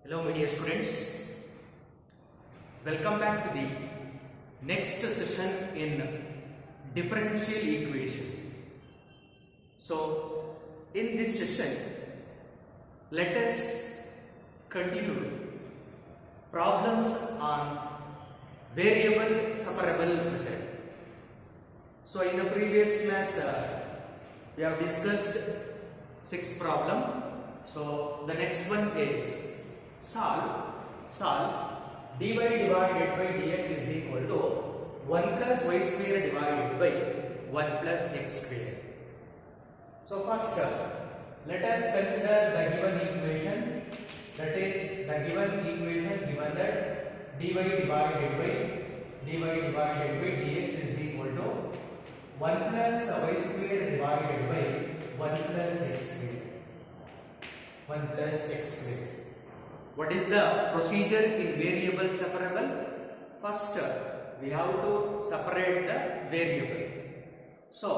Hello, my dear students. Welcome back to the next session in differential equation. So, in this session, let us continue problems on variable separable method. So, in the previous class, we have discussed 6th problem. So, the next one is solve dy divided by dx is equal to 1 plus y square divided by 1 plus x square. So first let us consider the given equation, that is the given equation given that dy divided by dx is equal to 1 plus y square divided by 1 plus x square. 1 plus x square. What is the procedure in variable separable? First, we have to separate the variable. So,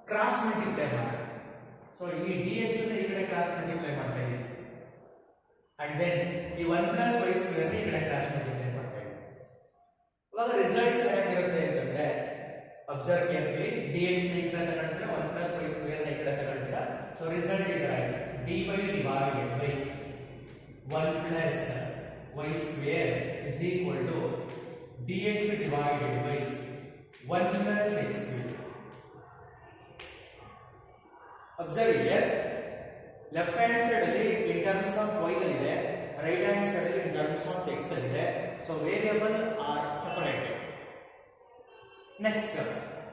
cross multiply. So, this dx is cross multiply. And then, this 1 plus y square is cross multiply. Now, the results are observe carefully. Dx is 1 plus y square is. So, result is dy divided by 1 plus y square is equal to dx divided by 1 plus x square. Observe here, left hand side in terms of y ide, right hand side in terms of x ide. So variable are separated. Next step,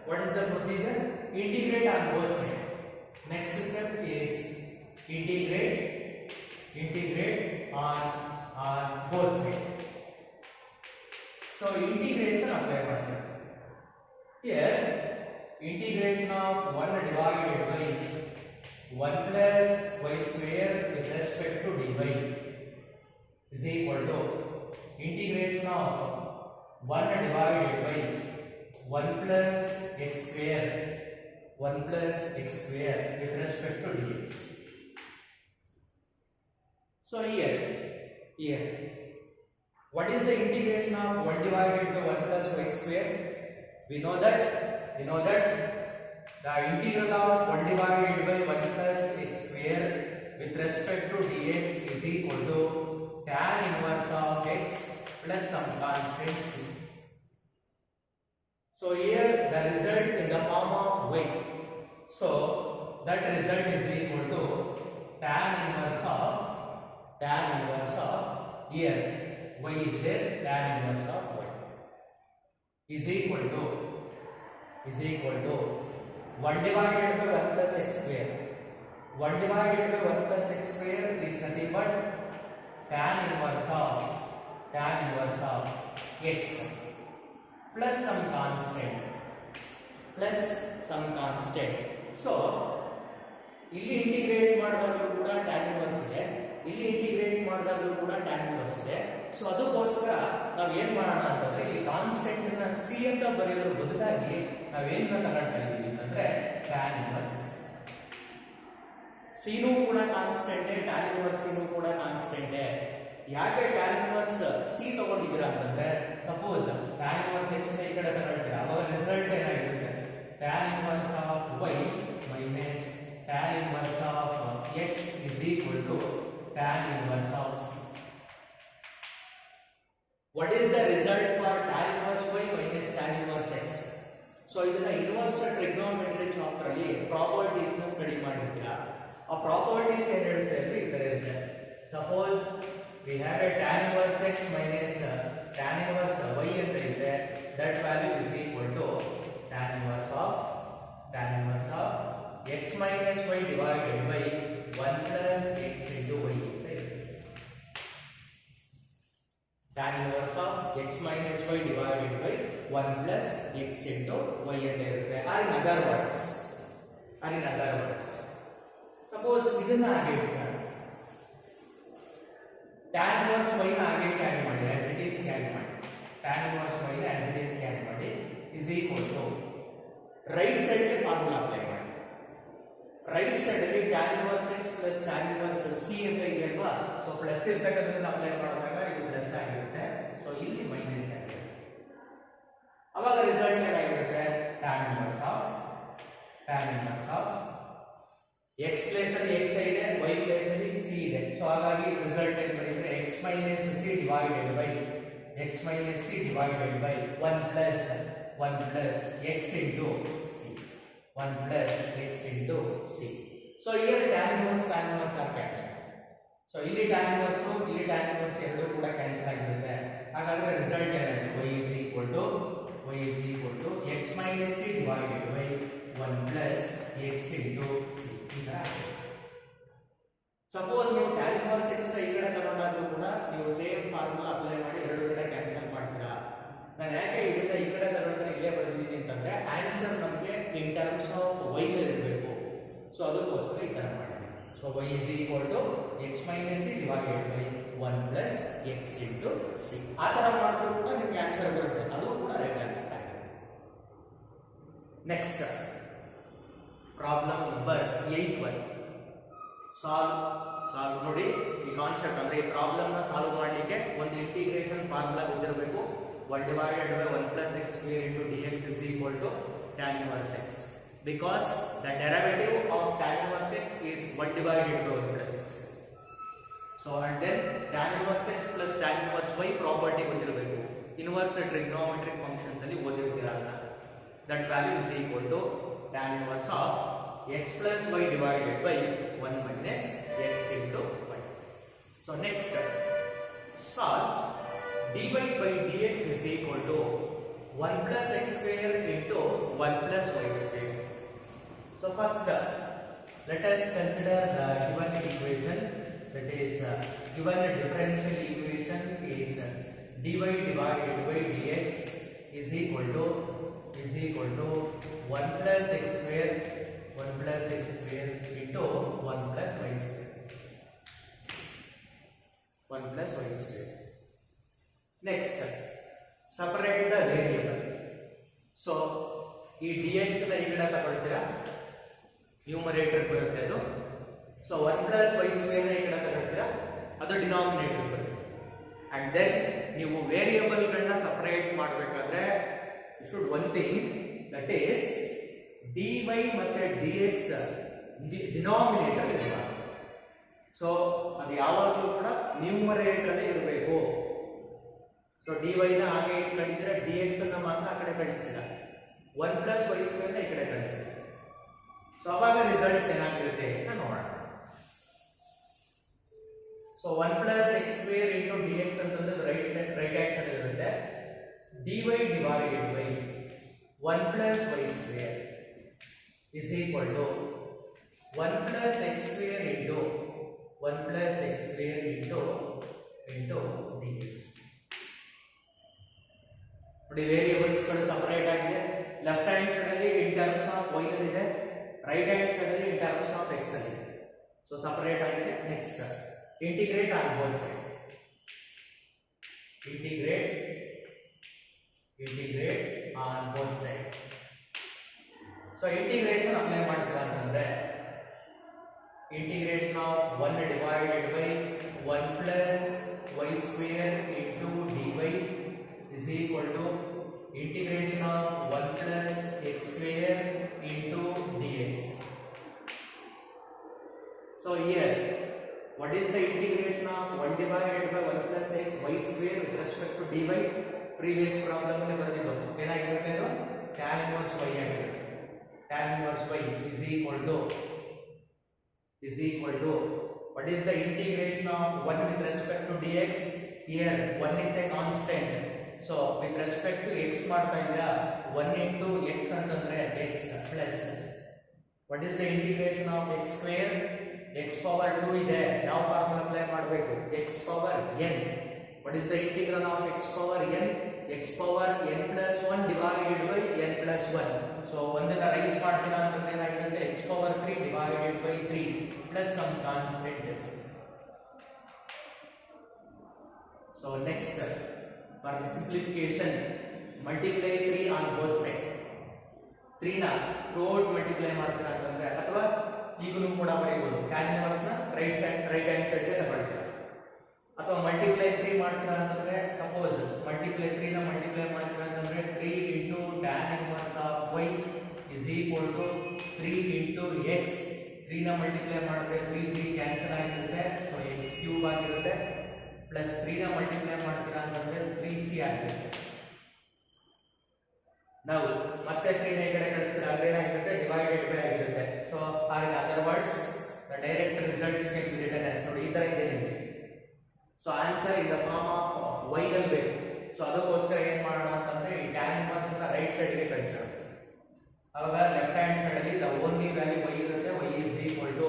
what is the procedure? Integrate on both sides. Next step is integrate on both sides. So integration apply. Here integration of 1 divided by 1 plus y square with respect to dy is equal to integration of 1 divided by 1 plus x square with respect to dx. So here, what is the integration of 1 divided by 1 plus y square? We know that the integral of 1 divided by 1 plus x square with respect to dx is equal to tan inverse of x plus some constant c. So here the result in the form of y. So that result is equal to tan inverse of here y is there, tan inverse of y is equal to 1 divided by 1 plus x square. 1 divided by 1 plus x square is nothing but tan inverse of x plus some constant. So ಇಲ್ಲಿ integrate ಮಾಡಿದಾಗಲೂ ಕೂಡ tan inverse ಇದೆ, ಇಲ್ಲಿ integrate ಮಾಡಿದಾಗಲೂ ಕೂಡ tan inverse ಇದೆ. So ಅದಕ್ಕೋಸ್ಕರ ನಾವು ಏನು ಮಾಡೋಣ ಅಂತಂದ್ರೆ ಈ ಕಾನ್ಸ್ಟೆಂಟ್ ನ c ಅಂತ ಬರೆಯೋದ್ರ ಬದಲಾಗಿ ನಾವು ಏನು ತಗೊಳ್ತಾ ಇದ್ದೀವಿ ಅಂತಂದ್ರೆ tan inverse c ನೂ ಕೂಡ ಕಾನ್ಸ್ಟೆಂಟ್, tan inverse c ನೂ ಕೂಡ ಕಾನ್ಸ್ಟೆಂಟ್. ಯಾಕೆ tan inverse c ತಗೊಂಡಿದ್ದೀರಾ ಅಂತಂದ್ರೆ ಸಪೋಸ್ tan inverse x ನ ಈ ಕಡೆ ತಗೊಳ್ತೀರಾ, ಅವಾಗ ರಿಸಲ್ಟ್ ಏನಾಗಿರುತ್ತೆ tan inverse of y minus tan inverse of x is equal to tan inverse of c. What is the result for tan inverse y minus tan inverse x? So ಇದನ್ನ inverse trigonometry chapter ಅಲ್ಲಿ properties ನ study ಮಾಡಿರ್ತೀರಾ. ಆ properties ಏನು ಹೇಳುತ್ತೆ ಅಂದ್ರೆ ಈ ತರ ಇರುತ್ತೆ. Suppose we have a tan inverse x minus tan inverse y ಅಂತ ಇದೆ, that value is equal to tan inverse of x minus y divided by 1 plus x into y. Tan inverse of x minus y divided by 1 plus x into y ಅಂತ ಇರುತ್ತೆ. Or in other words, suppose ಇದನ್ನ ಹಾಗೆ ಇಟ್ಕೊಳ್ಳಿ, tan inverse y ನ ಹಾಗೆ carry ಮಾಡಿ, as it is carry ಮಾಡಿ, tan inverse y ನ as it is ಕ್ಯಾರಿ ಮಾಡಿ is equal to right side ಗೆ ಫಾರ್ಮುಲಾ ಅಪ್ಲೈ ಮಾಡಿ. ರೈಟ್ ಸೈಡ್ ಅಲ್ಲಿ tan inverse x plus tan inverse c ಅಂತ ಇದೆ ಅಲ್ವಾ. ಸೊ ಪ್ಲಸ್ ಇರ್ತಕ್ಕಂಥದ್ದನ್ನ ಅಪ್ಲೈ ಮಾಡುವಾಗ ಇದು ಪ್ಲಸ್ ಆಗಿರುತ್ತೆ. ಸೊ ಇಲ್ಲಿ ಮೈನಸ್ ಆಗಿರುತ್ತೆ. ಅವಾಗ ರಿಸಲ್ಟ್ ಏನಾಗಿರುತ್ತೆ, tan inverse of x place ಅಲ್ಲಿ x ಇದೆ, y ಪ್ಲೇಸ್ ಅಲ್ಲಿ c ಇದೆ. ಸೊ ಹಾಗಾಗಿ ರಿಸಲ್ಟ್ ಏನು ಬರೆಯುತ್ತೆ, x minus c divided by 1 plus x into c. 1 plus x into c. So here tan inverse are cancelled. So ಇಲ್ಲಿ tan inverse ಎರಡು ಕೂಡ cancel ಆಗಿರುತ್ತೆ. ಹಾಗಾದ್ರೆ ರಿಸಲ್ಟ್ ಏನಾಗುತ್ತೆ, y is equal to x minus c divided by 1 plus x into c. Suppose ನೀವು tan inverse x ನ ಈ ಕಡೆ ತಗೊಂಡಾದ್ರೂ ಕೂಡ ನೀವು ಸೇಮ್ ಫಾರ್ಮುಲಾ ಅಪ್ಲೈ ಮಾಡಿ ಎರಡು ಕಡೆ ಕ್ಯಾನ್ಸಲ್ ಮಾಡ್ತೀರಾ. ನಾನು ಯಾಕೆ ಇದನ್ನ ಈ ಕಡೆ ತಗೊಂಡ್ರೆ ಇಲ್ಲೇ ಬರ್ತಿದ್ದೀನಿ ಅಂತಂದ್ರೆ ಆನ್ಸರ್ ನಮಗೆ ಇನ್ ಟರ್ಮ್ಸ್ ಆಫ್ y ನಲ್ಲಿ ಇರಬೇಕು. ಸೊ ಅದಕ್ಕೋಸ್ಕರ ಈ ತರ ಮಾಡಿದ್ದೀನಿ. So y is equal to x minus c divided by 1 plus x into c. ಆ ತರ ಮಾಡಿದ್ರು ಕೂಡ ನಿಮಗೆ ಆನ್ಸರ್ ಬರುತ್ತೆ. ಅದು ಕೂಡ ರೈಟ್ ಆನ್ಸರ್ ಆಗುತ್ತೆ. Next problem number 8 1. ಸಾಲ್ವ್ ನೋಡಿ. ಈ ಕಾನ್ಸೆಪ್ಟ್ ಅಂದ್ರೆ ಈ ಪ್ರಾಬ್ಲಮ್ ನ ಸಾಲ್ವ್ ಮಾಡಲಿಕ್ಕೆ ಒಂದು ಇಂಟಿಗ್ರೇಷನ್ ಫಾರ್ಮುಲಾ ಗೊತ್ತಿರಬೇಕು. 1 divided by 1 plus x square into dx is equal to tan inverse x, because the derivative of tan inverse x is 1 divided by 1 plus x. So and then tan inverse x plus tan inverse y property ಗೊತ್ತಿರಬೇಕು. Inverse trigonometric functions ಅಲ್ಲಿ ಓದಿರ್ತೀರಲ್ಲ. that value is equal to tan inverse of x plus y divided by 1 minus x into y. So next, solve dy by dx is equal to 1 plus x square into 1 plus y square. So first, let us consider the given equation, that is given differential equation is dy divided by dx is equal to 1 plus x square into 1 plus y square. 1 plus y square. Next, separate the variable. So ಈ dx ನ ಈ ಕಡೆ ತಗೊಳ್ತೀರಾ, numerator ಬರುತ್ತೆ ಅದು. So 1 plus y square ನ ಈ ಕಡೆ ತಗೊಳ್ತೀರಾ, ಅದು ಡಿನಾಮಿನೇಟರ್ ಬರುತ್ತೆ. ಅಂಡ್ ದೆನ್ ನೀವು ವೇರಿಯಬಲ್ ಗಳನ್ನ ಸಪರೇಟ್ ಮಾಡಬೇಕಾದ್ರೆ should one thing, that is dy ಮತ್ತೆ dx ಡಿನಾಮಿನೇಟರ್ ಇರಬಾರ್ದು. ಸೊ ಅದು ಯಾವಾಗಲೂ ಕೂಡ ನ್ಯೂಮರೇಟರ್ ಅಲ್ಲೇ ಇರಬೇಕು. ಸೊ dy ನ ಹಾಗೆ ಇಟ್ಕೊಂಡಿದ್ರೆ dx ಅನ್ನ ಮಾತ್ರ ಆ ಕಡೆ ಕಳಿಸ್ತೀರಾ, 1 plus y square ನ ಈ ಕಡೆ ಕಳಿಸ್ತೀರಾ. ಸೊ ಅವಾಗ ರಿಸಲ್ಟ್ಸ್ ಏನಾಗಿರುತ್ತೆ ಅಂತ ನೋಡೋಣ. So 1 plus x square into dx ಅಂತಂದ್ರೆ ರೈಟ್ ಹ್ಯಾಂಡ್ ಸೈಡ್ ಇರುತ್ತೆ. dy divided by 1 plus y square is equal to 1 plus x square into 1 plus x square into dx. ನೋಡಿ, ವೇರಿಯೇಬಲ್ಸ್ ಗಳು ಸಪರೇಟ್ ಆಗಿದೆ. Left hand side ಅಲ್ಲಿ in terms of y ನಲ್ಲಿ ಇದೆ, right hand side ಅಲ್ಲಿ in terms of x ಅಲ್ಲಿ ಇದೆ. So separate ಆಗಿದೆ. Next, integrate on both side. Integrate on both side. So integration apply ಮಾಡ್ತೀರಾ ಅಂತಂದ್ರೆ integration of 1 divided by 1 plus y square into dy is equal to integration of 1 plus x square into dx. So here, what is the integration of 1 divided by 1 plus y square with respect to dy? Previous problem ಅಲ್ಲಿ ಬರೆದಿದ್ದು ಏನಾಗಿರುತ್ತೆ, ಇದು tan inverse y ಆಗಿರುತ್ತೆ. tan inverse y is equal to what is the integration of 1 with respect to dx? Here 1 is a constant. So with respect to x ಮಾಡ್ತಾ ಇದ್ದೀರಾ, 1 into x ಅಂತಂದ್ರೆ x plus what is the integration of x square? x power 2 ಇದೆ, ಯಾವ formula apply ಮಾಡಬೇಕು, x power n. what is the integral of x power n? x power n plus 1 divided by n plus 1. so ಒಂದನ್ನ rice ಮಾಡ್ತೀರಾ ಅಂತಂದ್ರೆ ಏನಾಗಿರುತ್ತೆ, x power 3 divided by 3 plus some constant s. so next, for the simplification, multiply 3 on both sides. 3 ನ throughout multiply ಮಾಡ್ತೀರಾ ಅಂತಂದ್ರೆ, ಅಥವಾ ಈಗಲೂ ಕೂಡ ಬರೀಬಹುದು tan ಇನ್ವರ್ಸ್ ನ ರೈಟ್ ಹ್ಯಾಂಡ್ ಸೈಡ್ ಗೆ ತಗೊಳ್ತೀರಾ ಅಥವಾ ಮಲ್ಟಿಪ್ಲೈ 3 ಮಾಡ್ತೀರಾ ಅಂತಂದ್ರೆ ಸಪೋಸ್ ಮಲ್ಟಿಪ್ಲೈ 3 ನ ಮಲ್ಟಿಪ್ಲೈ ಮಾಡ್ತೀರಾ ಅಂತಂದ್ರೆ 3 into tan inverse of y is equal to 3 into x 3 ನ ಮಲ್ಟಿಪ್ಲೈ ಮಾಡಿದ್ರೆ 3 ಕ್ಯಾನ್ಸಲ್ ಆಗಿರುತ್ತೆ ಸೊ x ಕ್ಯೂಬ್ ಆಗಿರುತ್ತೆ ಪ್ಲಸ್ 3 ನ ಮಲ್ಟಿಪ್ಲೈ ಮಾಡ್ತೀರಾ ಅಂತಂದ್ರೆ 3c ಆಗಿರುತ್ತೆ ನಾವು ಮತ್ತೆ 3 ನ ಈ ಕಡೆ ಕಳಿಸ್ತೀರಾ ಅದೇ ಏನಾಗಿರುತ್ತೆ ಡಿವೈಡೆಡ್ ಬೈ ಆಗಿರುತ್ತೆ so or other words the direct results can be written as ನೋಡಿ ಈ ತರ ಇದೆ ನಿಮಗೆ so answer in the form of y ನಲ್ಲಿ ಬೇಕು ಸೊ ಅದಕ್ಕೋಸ್ಕರ ಏನು ಮಾಡೋಣ ಅಂತಂದ್ರೆ ಈ tan ಇನ್ವರ್ಸ್ ನ ರೈಟ್ ಸೈಡ್ ಗೆ ಕಳಿಸೋಣ ಆವಾಗ ಲೆಫ್ಟ್ ಹ್ಯಾಂಡ್ ಸೈಡ್ ಅಲ್ಲಿ ದ ಓನ್ಲಿ ವ್ಯಾಲ್ಯೂ y ಇರುತ್ತೆ y is equal to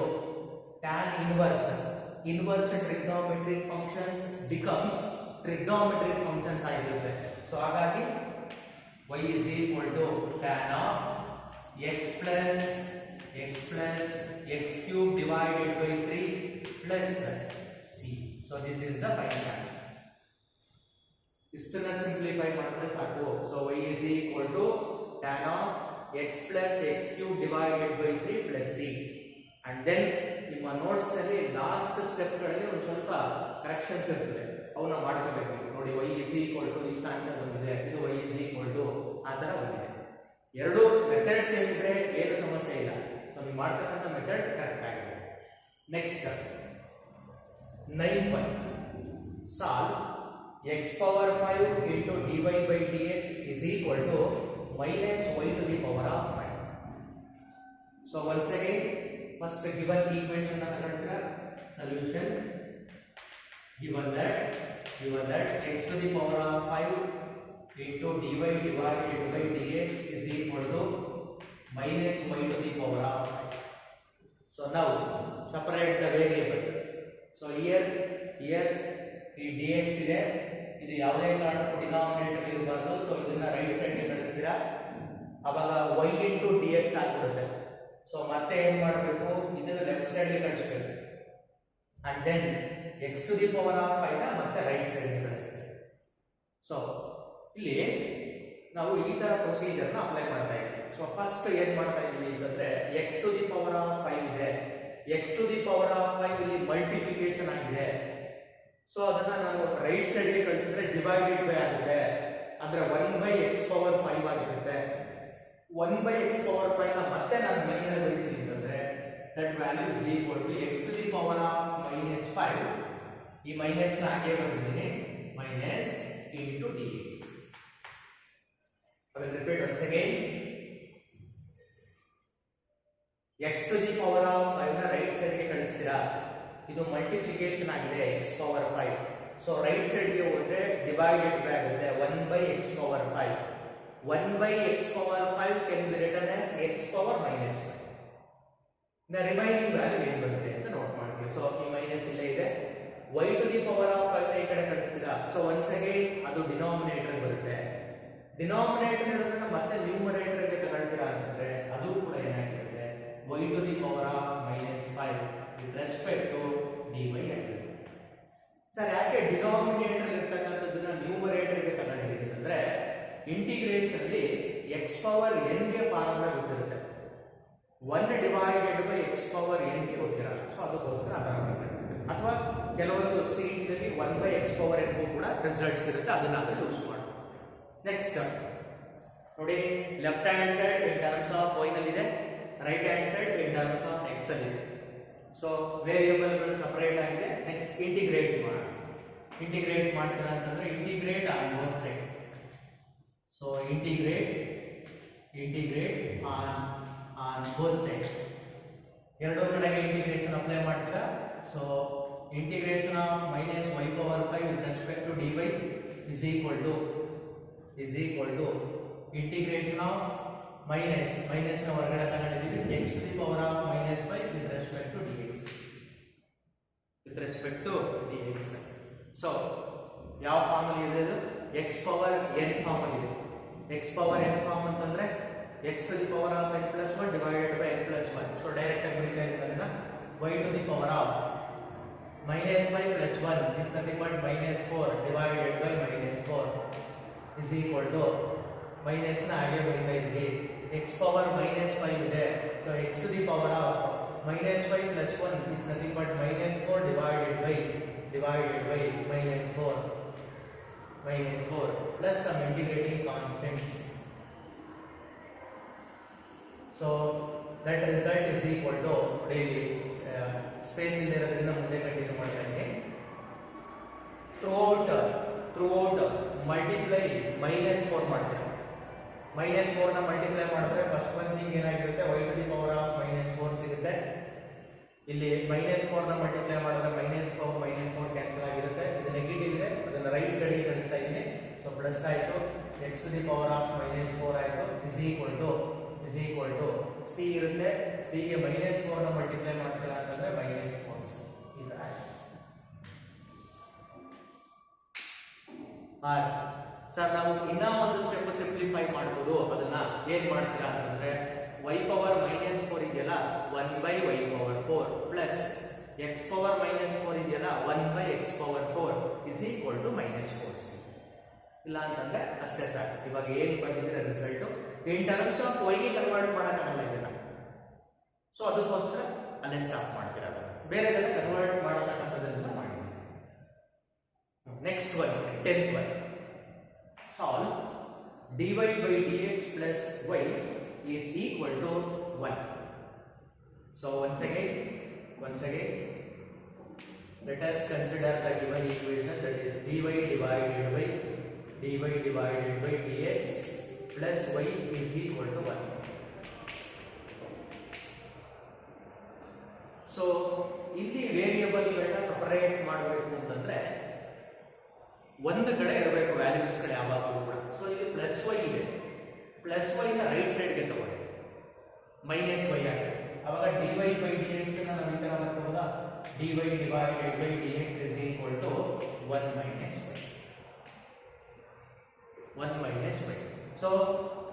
tan inverse trigonometric functions becomes trigonometric functions ಆಗಿರುತ್ತೆ ಸೊ ಹಾಗಾಗಿ y is equal to tan of x plus x cube divided by 3 plus c. So this is the final answer. Istana simplify ಮಾಡಿದ್ರೆ ಸಾಕು. So y is equal to tan of x plus x cube divided by 3 plus c. And then ನಿಮ್ಮ notes ನಲ್ಲಿ last step ಗಳಲ್ಲಿ ಒಂದು ಸ್ವಲ್ಪ corrections ಇರ್ತದೆ ಅವನ್ನ ಮಾಡ್ಕೋಬೇಕು ನೋಡಿ y is equal to ಇಷ್ಟ ಆನ್ಸರ್ ಬಂದಿದೆ ಇದು y is equal to ಆ ತರ ಬಂದಿದೆ ಎರಡು ಮೆಥಡ್ಸ್ ಏನಿದ್ರೆ ಏನು ಸಮಸ್ಯೆ ಇಲ್ಲ ಸೊ ನೀವು ಮಾಡ್ತಕ್ಕಂಥ ಮೆಥಡ್ ಕರೆಕ್ಟ್ ಆಗಿದೆ next 9th one solve x power 5 into dy by dx is equal to minus y to the power of 5 so once again first given equation na kanadra solution given that x to the power of 5 into dy divided by dx is equal to minus y to the power of 5 so now separate the variable so here ಈ dx ಇದೆ ಇದು ಯಾವುದೇ ಕಾರಣಕ್ಕೂ denominator ಇರಬಾರದು so ಇದನ್ನ right side ಗೆ ಕಳಿಸ್ತೀರಾ ಅವಾಗ y into dx ಆಗಿರುತ್ತೆ ಸೊ ಮತ್ತೆ ಏನು ಮಾಡಬೇಕು ಇದನ್ನ ಲೆಫ್ಟ್ ಸೈಡ್ ಗೆ ಕಳಿಸಬೇಕು and then x to the power of 5 ನ ಮತ್ತೆ ರೈಟ್ ಸೈಡ್ ಗೆ ಕಳಿಸ್ತೀರಾ ಸೊ ಇಲ್ಲಿ ನಾವು ಈ ತರ ಪ್ರೊಸೀಜರ್ ನ ಅಪ್ಲೈ ಮಾಡ್ತಾ ಇದ್ದೀವಿ ಸೊ ಫಸ್ಟ್ ಏನು ಮಾಡ್ತಾ ಇದ್ದೀವಿ ಅಂತಂದ್ರೆ x to the power of 5 ಇದೆ x to the power of 5 ಇಲ್ಲಿ ಮಲ್ಟಿಪ್ಲಿಕೇಶನ್ ಆಗಿದೆ ಸೊ ಅದನ್ನ ನಾನು ರೈಟ್ ಸೈಡ್ ಗೆ ಕಳಿಸಿದ್ರೆ ಡಿವೈಡೆಡ್ ಬೈ ಆಗುತ್ತೆ ಅಂದ್ರೆ 1 by x power 5 ಆಗಿರುತ್ತೆ 1 by x power 5 ನ ಮತ್ತೆ ನಾನು ಮೇಲ್ಗಡೆ ಬರೀತೀನಿ ಅಂತಂದ್ರೆ that value is equal to x to the power of minus 5 ಈ ಮೈನಸ್ ನ ಹಾಗೆ ಬರ್ತಿದ್ದೀನಿ minus into dx I will repeat once again x to the power of 5 ನ ರೈಟ್ ಸೈಡ್ ಗೆ ಕಳಿಸ್ತೀರಾ ಇದು ಮಲ್ಟಿಪ್ಲಿಕೇಶನ್ ಆಗಿದೆ x power 5 so right side ಗೆ ಹೋದ್ರೆ ಡಿವೈಡೆಡ್ ಬೈ ಆಗುತ್ತೆ 1 by x power 5 1 by x power 5 can be written as x power minus 5 the remaining value ಏನು ಬರುತ್ತೆ ಅಂತ ನೋಟ್ ಮಾಡ್ಕೊಳ್ಳಿ ಸೊ ಈ ಮೈನಸ್ ಇಲ್ಲೇ ಇದೆ y to the power of 5 ನ ಈ ಕಡೆ ಕಳಿಸ್ತೀರಾ ಸೊ ಒನ್ಸ್ ಅಗೈನ್ ಅದು ಡಿನಾಮಿನೇಟರ್ ಬರುತ್ತೆ ಡಿನಾಮಿನೇಟರ್ ಇರೋದನ್ನ ಮತ್ತೆ ನ್ಯೂಮರೇಟರ್ ಗೆ ತಗೊಳ್ತೀರಾ ಅಂತಂದ್ರೆ ಅದು ಕೂಡ ಏನಾಗಿರುತ್ತೆ y to the power of minus 5 with respect to dy ಆಗಿರುತ್ತೆ ಸರ್ ಯಾಕೆ ಡಿನಾಮಿನೇಟರ್ ಇರತಕ್ಕಂಥದ್ದನ್ನ ನ್ಯೂಮರೇಟರ್ ಗೆ ತಗೊಂಡಿದ್ದೀರಿ ಅಂದ್ರೆ ಇಂಟಿಗ್ರೇಷನ್ ಅಲ್ಲಿ x ಪವರ್ n ಗೆ ಫಾರ್ಮುಲಾ ಗೊತ್ತಿರುತ್ತೆ 1 divided by x power n ಗೆ ಗೊತ್ತಿರಲ್ಲ ಸೊ ಅದಕ್ಕೋಸ್ಕರ ಅದರ ಅಥವಾ ಕೆಲವೊಂದು ಸೀಟ್ನಲ್ಲಿ 1 by x ಪವರ್ n ಕೂಡ ರಿಸಲ್ಟ್ಸ್ ಇರುತ್ತೆ ಅದನ್ನ ಅದರಲ್ಲಿ ಯೂಸ್ ಮಾಡಿ ನೆಕ್ಸ್ಟ್ ನೋಡಿ left hand side in terms of y ನಲ್ಲಿದೆ right hand side in terms of x ಅಲ್ಲಿ ಇದೆ ಸೊ ವೇರಿಯಬಲ್ ಗಳು ಸಪರೇಟ್ ಆಗಿದೆ ನೆಕ್ಸ್ಟ್ ಇಂಟಿಗ್ರೇಟ್ ಮಾಡೋಣ ಇಂಟಿಗ್ರೇಟ್ ಮಾಡ್ತೀರಾ ಅಂತಂದ್ರೆ integrate on one side so integrate on both side ಎರಡೂ ಕಡೆಗೆ ಇಂಟಿಗ್ರೇಷನ್ ಅಪ್ಲೈ ಮಾಡ್ತೀರಾ so integration of minus y power 5 with respect to dy is equal to integration of minus ನ ಹೊರಗಡೆ ತಗೊಂಡಿದ್ದೀವಿ x to the power of minus 5 with respect to dx so ಯಾವ form ಅಲ್ಲಿ ಇದೆ ಇದು x power n ಫಾರ್ಮ್ ಅಲ್ಲಿ ಇದೆ x power n form ಅಂತಂದ್ರೆ x to the power of n plus 1 divided by n plus 1 so direct ಆಗಿ ಬರೀತಾ ಇರೋದ್ರಿಂದ y to the power of minus 5 plus 1 is nothing but minus 4 divided by minus 4 is equal to minus ನ ಹಾಗೆ ಬರೀತಾ ಇದ್ವಿ x power minus 5 ಇದೆ so x to the power of minus 5 plus 1 is nothing but minus 4 divided by minus 4 plus some integrating constants. So that result is equal to daily space in there ಮುಂದೆ continue ಮಾಡ್ತಾ ಇದ್ದೀನಿ. throughout multiply minus 4 ಮಾಡ್ತೀರಾ. minus 4 ನ multiply ಮಾಡಿದ್ರೆ first one thing ಏನಾಗಿರುತ್ತೆ y to the power of minus 4 ಸಿಗುತ್ತೆ. ಇಲ್ಲಿ minus 4 ನ ಮಲ್ಟಿಪ್ಲೈ ಮಾಡಿದ್ರೆ minus 4 ಕ್ಯಾನ್ಸಲ್ ಆಗಿರುತ್ತೆ. ಇದು ನೆಗೆಟಿವ್ ಇದೆ, ಅದನ್ನ ರೈಟ್ ಸೈಡ್ ಗೆ ಕಳಿಸ್ತಾ ಇದ್ದೀನಿ. ಸೊ ಪ್ಲಸ್ ಆಯ್ತು, x to the power of minus 4 ಆಯ್ತು is equal to c ಇರುತ್ತೆ. c ಗೆ minus 4 ನ ಮಲ್ಟಿಪ್ಲೈ ಮಾಡ್ತೀರಾ ಅಂತಂದ್ರೆ minus 4c ಈ ತರ ಸರ್. ನಾವು ಇನ್ನ ಒಂದು ಸ್ಟೆಪ್ ಸಿಂಪ್ಲಿಫೈ ಮಾಡಬಹುದು. ಅದನ್ನ ಏನ್ ಮಾಡ್ತೀರಾ ಅಂತಂದ್ರೆ y ಪವರ್ ಮೈನಸ್ 4 ಇದೆಯಲ್ಲ 1 by y power 4 plus x power minus 4 ಇದೆಯಲ್ಲ 1 by x power 4 is equal to minus 4c. ಇಲ್ಲ ಅಂತಂದ್ರೆ ಅಷ್ಟೇ ಸಾಕು. ಇವಾಗ ಏನ್ ಬಂದಿದೆ result in terms of y ಗೆ ಕನ್ವರ್ಟ್ ಮಾಡಕ್ಕಾಗಲ್ಲ ಇದನ್ನ. ಸೊ ಅದಕ್ಕೋಸ್ಕರ ಅಲ್ಲೇ ಸ್ಟಾಪ್ ಮಾಡ್ತೀರಾ. ಬೇರೆ ಕಡೆ ಕನ್ವರ್ಟ್ ಮಾಡಕ್ಕಾಗತ್ತದನ್ನ ಮಾಡಿ. Next one 10th one. Solve dy by dx plus y is equal to 1. So once again let us consider the given equation, that is dy divided by dx plus y is equal to 1. So ಇಲ್ಲಿ variable ಗಳನ್ನ separate ಮಾಡಬೇಕು ಅಂತಂದ್ರೆ ಒಂದು ಕಡೆ ಇರಬೇಕು values ಗಳು ಯಾವಾಗಲೂ ಕೂಡ. ಸೊ ಇಲ್ಲಿ ಪ್ಲಸ್ ವೈ ಇದೆ, ಪ್ಲಸ್ ವೈ ನ ರೈಟ್ ಸೈಡ್ ಗೆ ತಗೊಳ್ಳಿ, ಮೈನಸ್ ವೈ ಆಗಿದೆ. ಅವಾಗ dy by dx ನ ನಾವು ಈ ತರ ಮಾಡ್ಬೋದಾ, dy divided by dx is equal to 1 minus y. So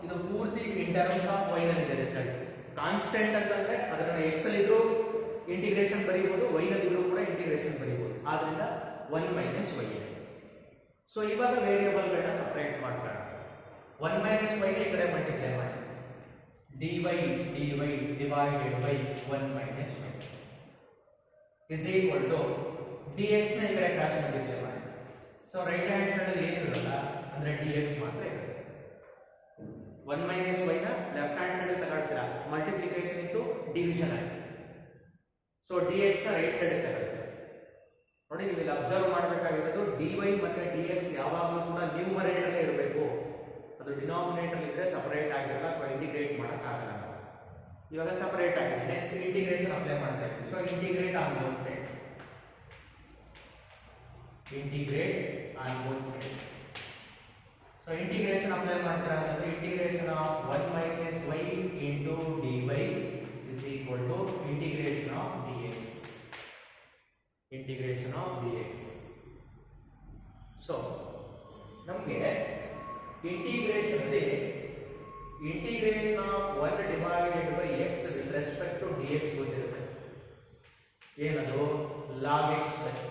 ಇದು ಪೂರ್ತಿ ಇನ್ ಟರ್ಮ್ಸ್ ಆಫ್ y ನಲ್ಲಿ ಇದೆ ರಿಸಲ್ಟ್. ಕಾನ್ಸ್ಟೆಂಟ್ ಅಂತಂದ್ರೆ ಅದನ್ನ x ಅಲ್ಲಿ ಇದ್ರೂ ಇಂಟಿಗ್ರೇಷನ್ ಬರೀಬಹುದು, y ನಲ್ಲಿ ಇದ್ರೂ ಕೂಡ ಇಂಟಿಗ್ರೇಷನ್ ಬರೀಬಹುದು. ಆದ್ರಿಂದ 1 minus y ಇದೆ. ಸೊ ಇವಾಗ ವೇರಿಯಬಲ್ ಗಳನ್ನ ಸಪರೇಟ್ ಮಾಡ್ಕೊಳ್ಳೋಣ. 1 minus y ನ ಈ ಕಡೆ ಮಲ್ಟಿಪ್ಲೈ ಮಾಡಿ, dy divided by 1 minus y is equal to dx ನ ಈ ಕಡೆ ಕ್ರಾಸ್ ಮಲ್ಟಿಪ್ಲೈ ಮಾಡಿ. ಸೊ ರೈಟ್ ಹ್ಯಾಂಡ್ ಸೈಡ್ ಅಲ್ಲಿ ಏನು ಇರಲ್ಲ ಅಂದ್ರೆ dx ಮಾತ್ರ ಇರುತ್ತೆ. 1 minus y ನ ಲೆಫ್ಟ್ ಹ್ಯಾಂಡ್ ಸೈಡ್ ತಗೊಳ್ತೀರಾ, ಮಲ್ಟಿಪ್ಲಿಕೇಶನ್ ಇತ್ತು ಡಿವಿಷನ್ ಆಯ್ತು. ಸೊ dx ನ ರೈಟ್ ಸೈಡ್ ತಗೊಳ್ತೀರಾ. ನೋಡಿ, ನೀವು ಇಲ್ಲಿ ಅಬ್ಸರ್ವ್ ಮಾಡಬೇಕಾಗಿರೋದು dy ಮತ್ತೆ dx ಯಾವಾಗಲೂ ಕೂಡ ನ್ಯೂಮರೇಟರ್ ಇರಬೇಕು. ಅದು ಡಿನಾಮಿನೇಟರ್ ಇದ್ರೆ ಸಪರೇಟ್ ಆಗಿರಲ್ಲ ಅಥವಾ ಇಂಟಿಗ್ರೇಟ್ ಮಾಡಕ್ ಆಗಲ್ಲ. ಇವಾಗ ಸಪರೇಟ್ ಆಗಿದೆ. ನೆಕ್ಸ್ಟ್ ಇಂಟಿಗ್ರೇಷನ್ ಅಪ್ಲೈ ಮಾಡ್ತಾ ಇದ್ದೀವಿ. So integrate on both side, so integration apply ಮಾಡ್ತೀರಾ ಅಂತಂದ್ರೆ integration of 1 minus y into dy is equal to integration of dx. So ನಮಗೆ integration of 1 divided by x with respect to dx ಗೊತ್ತಿರುತ್ತೆ. ಏನದು log x plus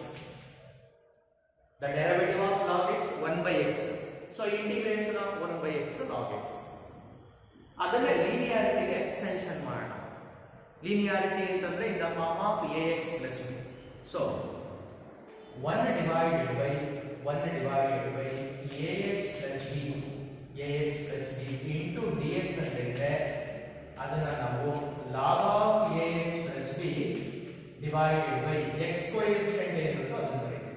the derivative of log x 1 by x. So integration of 1 by x log x. ಅದನ್ನ ಲೀನಿಯಾರಿಟಿಗೆ extension ಮಾಡೋಣ. Linearity ಅಂತಂದ್ರೆ in the form of ax plus b. So 1 divided by ax plus b into dx ಅಂತ ಇದ್ರೆ ಅದನ್ನ ನಾವು log of ax plus b divided by x coefficient ಏನಿರುತ್ತೋ ಅದನ್ನ ಬರೀತೀವಿ.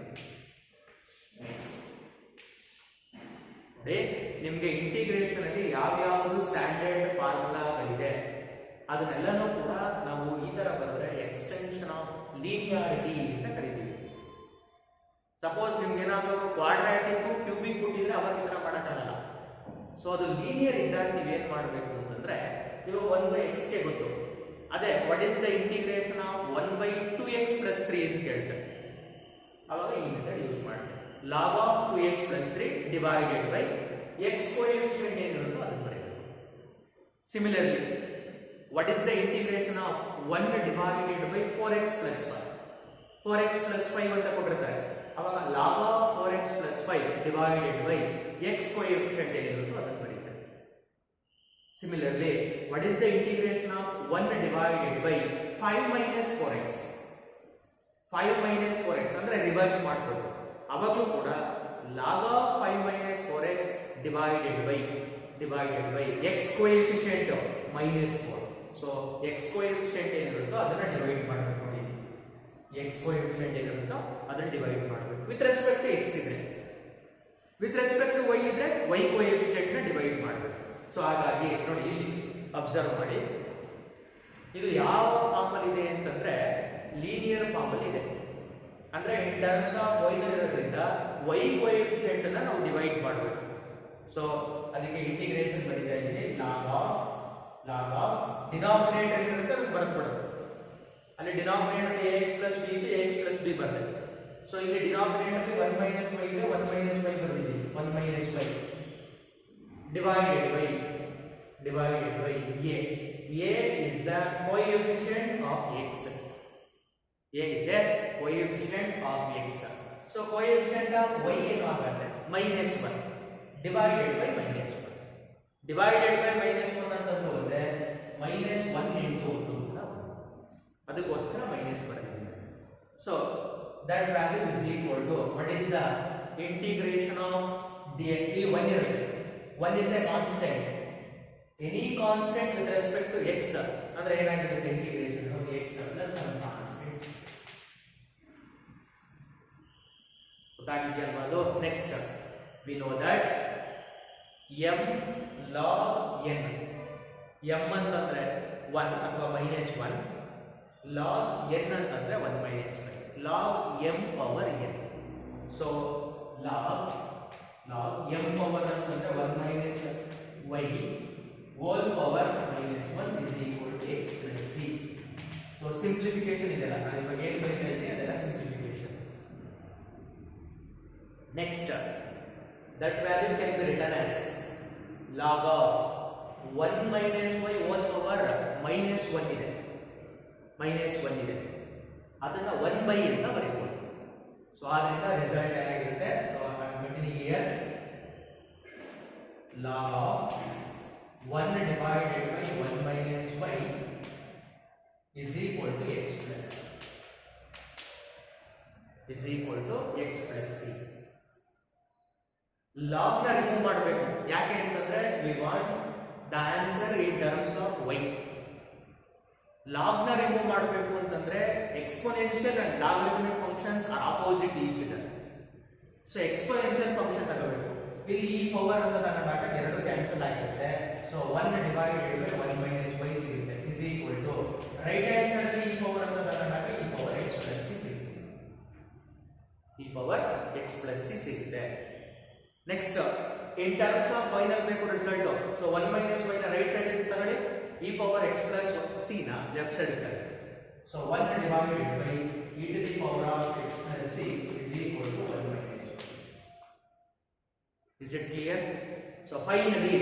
ನೋಡಿ, ನಿಮಗೆ ಇಂಟಿಗ್ರೇಷನ್ ಅಲ್ಲಿ ಯಾವ್ಯಾವುದು ಸ್ಟ್ಯಾಂಡರ್ಡ್ ಫಾರ್ಮುಲಾಗಳಿದೆ ಅದನ್ನೆಲ್ಲನೂ ಕೂಡ ನಾವು ಈ ತರ ಬರೆದ್ರೆ ಎಕ್ಸ್ಟೆನ್ಷನ್ ಆಫ್ ಲೀನಿಯಾರಿಟಿ ಅಂತ ಕರಿತೀವಿ. ಸಪೋಸ್ ನಿಮ್ಗೆ ಏನಾದರೂ ಕ್ವಾಡ್ರಾಟಿಕ್ ಕ್ಯೂಬಿಕ್ ಕೊಟ್ಟಿದ್ರೆ ಅವಾಗ ಈ ತರ ಮಾಡಕ್ಕಾಗಲ್ಲ. ಸೊ ಅದು ಲೀನಿಯರ್ ಇದ್ದಾಗ ನೀವೇನ್ ಮಾಡಬೇಕು ಅಂತಂದ್ರೆ, ಇವಾಗ 1 by x ಗೆ ಗೊತ್ತು, ಅದೇ what is the integration of 1 by 2x plus 3 ಅಂತ ಕೇಳ್ತಾರೆ. ಅವಾಗ ಈ ಮೆಥಡ್ ಯೂಸ್ ಮಾಡ್ತೀವಿ. log of 2x plus 3 divided by x coefficient ಏನಿರುತ್ತೋ ಅದನ್ನು ಬರೀಬೇಕು. Similarly what is the integration of 1 divided by 4x plus 5? 4x plus 5 ಅಂತ ಕೊಟ್ಟಿರ್ತಾರೆ. ಅವಾಗ log of 4x plus 5 divided by x coefficient ಏನಿರುತ್ತೋ ಅದನ್ನು ಬರೀತಾರೆ. Similarly, what is the integration of 1 divided by 5 minus 4x 5 minus 4x ಅಂದ್ರೆ reverse ಮಾಡ್ಕೊಳ್ಬೇಕು. ಅವಾಗಲೂ ಕೂಡ log of 5 minus 4x divided by x coefficient minus 4. So x coefficient ಏನಿರುತ್ತೋ ಅದನ್ನ divide ಮಾಡಬೇಕು ನೋಡಿ. x coefficient ಏನಿರುತ್ತೋ ಅದನ್ನ divide ಮಾಡಬೇಕು. ವಿತ್ ರೆಸ್ಪೆಕ್ಟ್ ಟು x ಇದ್ರೆ, with respect to y ಇದ್ರೆ y coefficient ನ ಡಿವೈಡ್ ಮಾಡಬೇಕು. ಸೊ ಹಾಗಾಗಿ ನೋಡಿ ಇಲ್ಲಿ ಅಬ್ಸರ್ವ್ ಮಾಡಿ, ಇದು ಯಾವ ಫಾರ್ಮ್ ಅಲ್ಲಿ ಇದೆ ಅಂತಂದ್ರೆ ಲೀನಿಯರ್ ಫಾರ್ಮ್ ಅಲ್ಲಿ ಇದೆ. ಅಂದ್ರೆ ಇನ್ ಟರ್ಮ್ಸ್ ಆಫ್ y ಇರೋದ್ರಿಂದ y ಕೋಎಫಿಷಿಯಂಟ್ ಅನ್ನು ನಾವು ಡಿವೈಡ್ ಮಾಡಬೇಕು. ಸೊ ಅದಕ್ಕೆ ಇಂಟಿಗ್ರೇಷನ್ ಬರೀತಾ ಇದ್ದೀನಿ, log of ಡಿನಾಮಿನೇಟರ್ ಇರುತ್ತೆ ಅದು ಬರೆದ್ಬಿಡೋದು. ಅಲ್ಲಿ ಡಿನಾಮಿನೇಟರ್ ax + b ಇದೆ, ax + b ಬರ್ತದೆ. ಸೊ ಇಲ್ಲಿ ಡಿನಾಮಿನೇಟರ್ 1 - y ಇದೆ, 1 - y ಬರೆದಿದ್ದೀನಿ, 1 - y divided by a is the coefficient of x. A is a coefficient of x. So coefficient of y ಏನು ಆಗುತ್ತೆ -1 divided by -1. divided by -1 ಅಂತಂದ್ರೆ ಹೋದ್ರೆ -1 into 2 ಅದಕ್ಕೋಸ್ಕರ ಮೈನಸ್ ಬರುತ್ತೆ. So that value is equal to what is the integration of dx. 1 ಇರುತ್ತೆ, 1 is a constant. Any constant with respect to x ಅಂದ್ರೆ ಏನಾಗಿರುತ್ತೆ integration of x plus some constant. ಗೊತ್ತಾಗಿದೆಯಲ್ವಾ ಅದು? Next we know that m log n, m ಅಂತಂದ್ರೆ 1 ಅಥವಾ -1, log n ಅಂತಂದ್ರೆ 1 - 5, log m power n. So log m power ಅಂತಂದ್ರೆ 1 - y whole power -1 is equal to x plus c. So simplification ಇದೆಲ್ಲ ನಾನು ಇವಾಗ ಏನು ಬರೀತಾ ಇದ್ದೀನಿ ಅದೆಲ್ಲ simplification. Next, that value can be written as log of 1 - y whole power -1 ಇದೆ, -1 ಇದೆ, ಅದನ್ನ 1 by ಅಂತ ಬರೀಬಹುದು. ಸೊ ಅದರಿಂದ ರಿಸಲ್ಟ್ ಏನಾಗಿರುತ್ತೆ? So I am returning here log of 1 divided by 1 minus y is equal to x plus c. log ನ remove ಮಾಡಬೇಕು. ಯಾಕೆ ಅಂತಂದ್ರೆ we want the answer in terms of y. log ನ remove ಮಾಡಬೇಕು ಅಂತಂದ್ರೆ exponential and logarithmic functions are opposite each other. So exponential function ತಗೋಬೇಕು. ಇಲ್ಲಿ ಈ ಪವರ್ ಅಂತ ತಗೊಂಡಾಗ ಎರಡು ಕ್ಯಾನ್ಸಲ್ ಆಗಿರುತ್ತೆ. So 1 divided by 1 minus y ಸಿಗುತ್ತೆ is equal to right hand side ಅಲ್ಲಿ ಈ ಪವರ್ ಅಂತ ತಗೊಂಡಾಗ ಈ ಪವರ್ x plus c ಸಿಗುತ್ತೆ. Next in terms of final ಬೇಕು ರಿಸಲ್ಟ್. ಸೊ 1 minus y ನ ರೈಟ್ ಸೈಡ್ ಅಲ್ಲಿ ತಗೊಳ್ಳಿ, e power x plus c ನ ಲೆಫ್ಟ್ ಸೈಡ್ ತಗೊಳ್ಳಿ. So 1 divided by e to the power of x plus c is equal to 1 minus y. Is it clear? So finally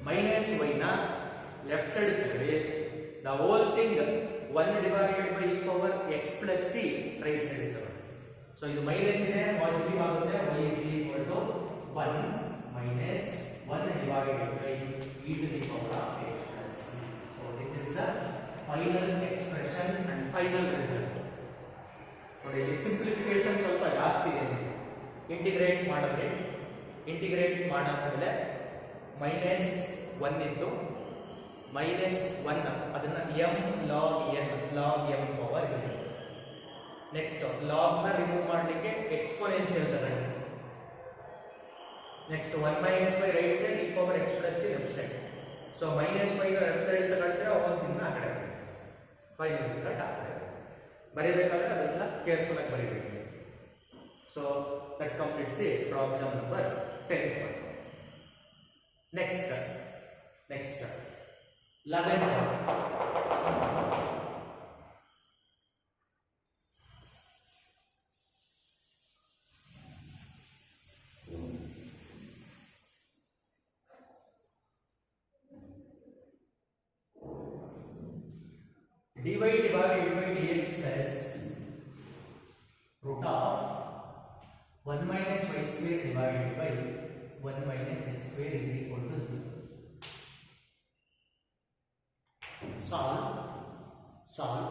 minus y na left side tagli, the whole thing 1 divided by e power x plus c right side tagli. So idu minus ide positive agutte, y is equal to 1 minus 1 divided by e to the power of x plus c. So this is the final expression and final result. ನೋಡಿ ಇಲ್ಲಿ simplification ಸ್ವಲ್ಪ ಜಾಸ್ತಿ ಇದೆ. Integrate ಮಾಡಾದ್ಮೇಲೆ -1 ಇತ್ತು, -1 ಅದನ್ನ m log m power ಇದೆ. Next log ನ ರಿಮೂವ್ ಮಾಡಲಿಕ್ಕೆ ಎಕ್ಸ್ಪೋನೆನ್ಷಿಯಲ್ ತಗೊಂಡೆ. Next 1 - y right side, e power x plus c left side. So -y ನ ಲೆಫ್ಟ್ ಸೈಡ್ ತಗೊಂಡ್ರೆ ಅವತ್ತಿನ ಆ ಕಡೆ ಬರೆಸ್ತೀವಿ. ಫೈನಲ್ ರಿಸಲ್ಟ್ ಆ ಕಡೆ ಬರೀಬೇಕಾದ್ರೆ ಅದೆಲ್ಲ ಕೇರ್ಫುಲ್ ಆಗಿ ಬರೀಬೇಕು. So that completes the problem number 10th one. Next 11th one. dy divided by dx plus root of 1 minus y square divided by 1 minus x square is equal to 0. Solve solve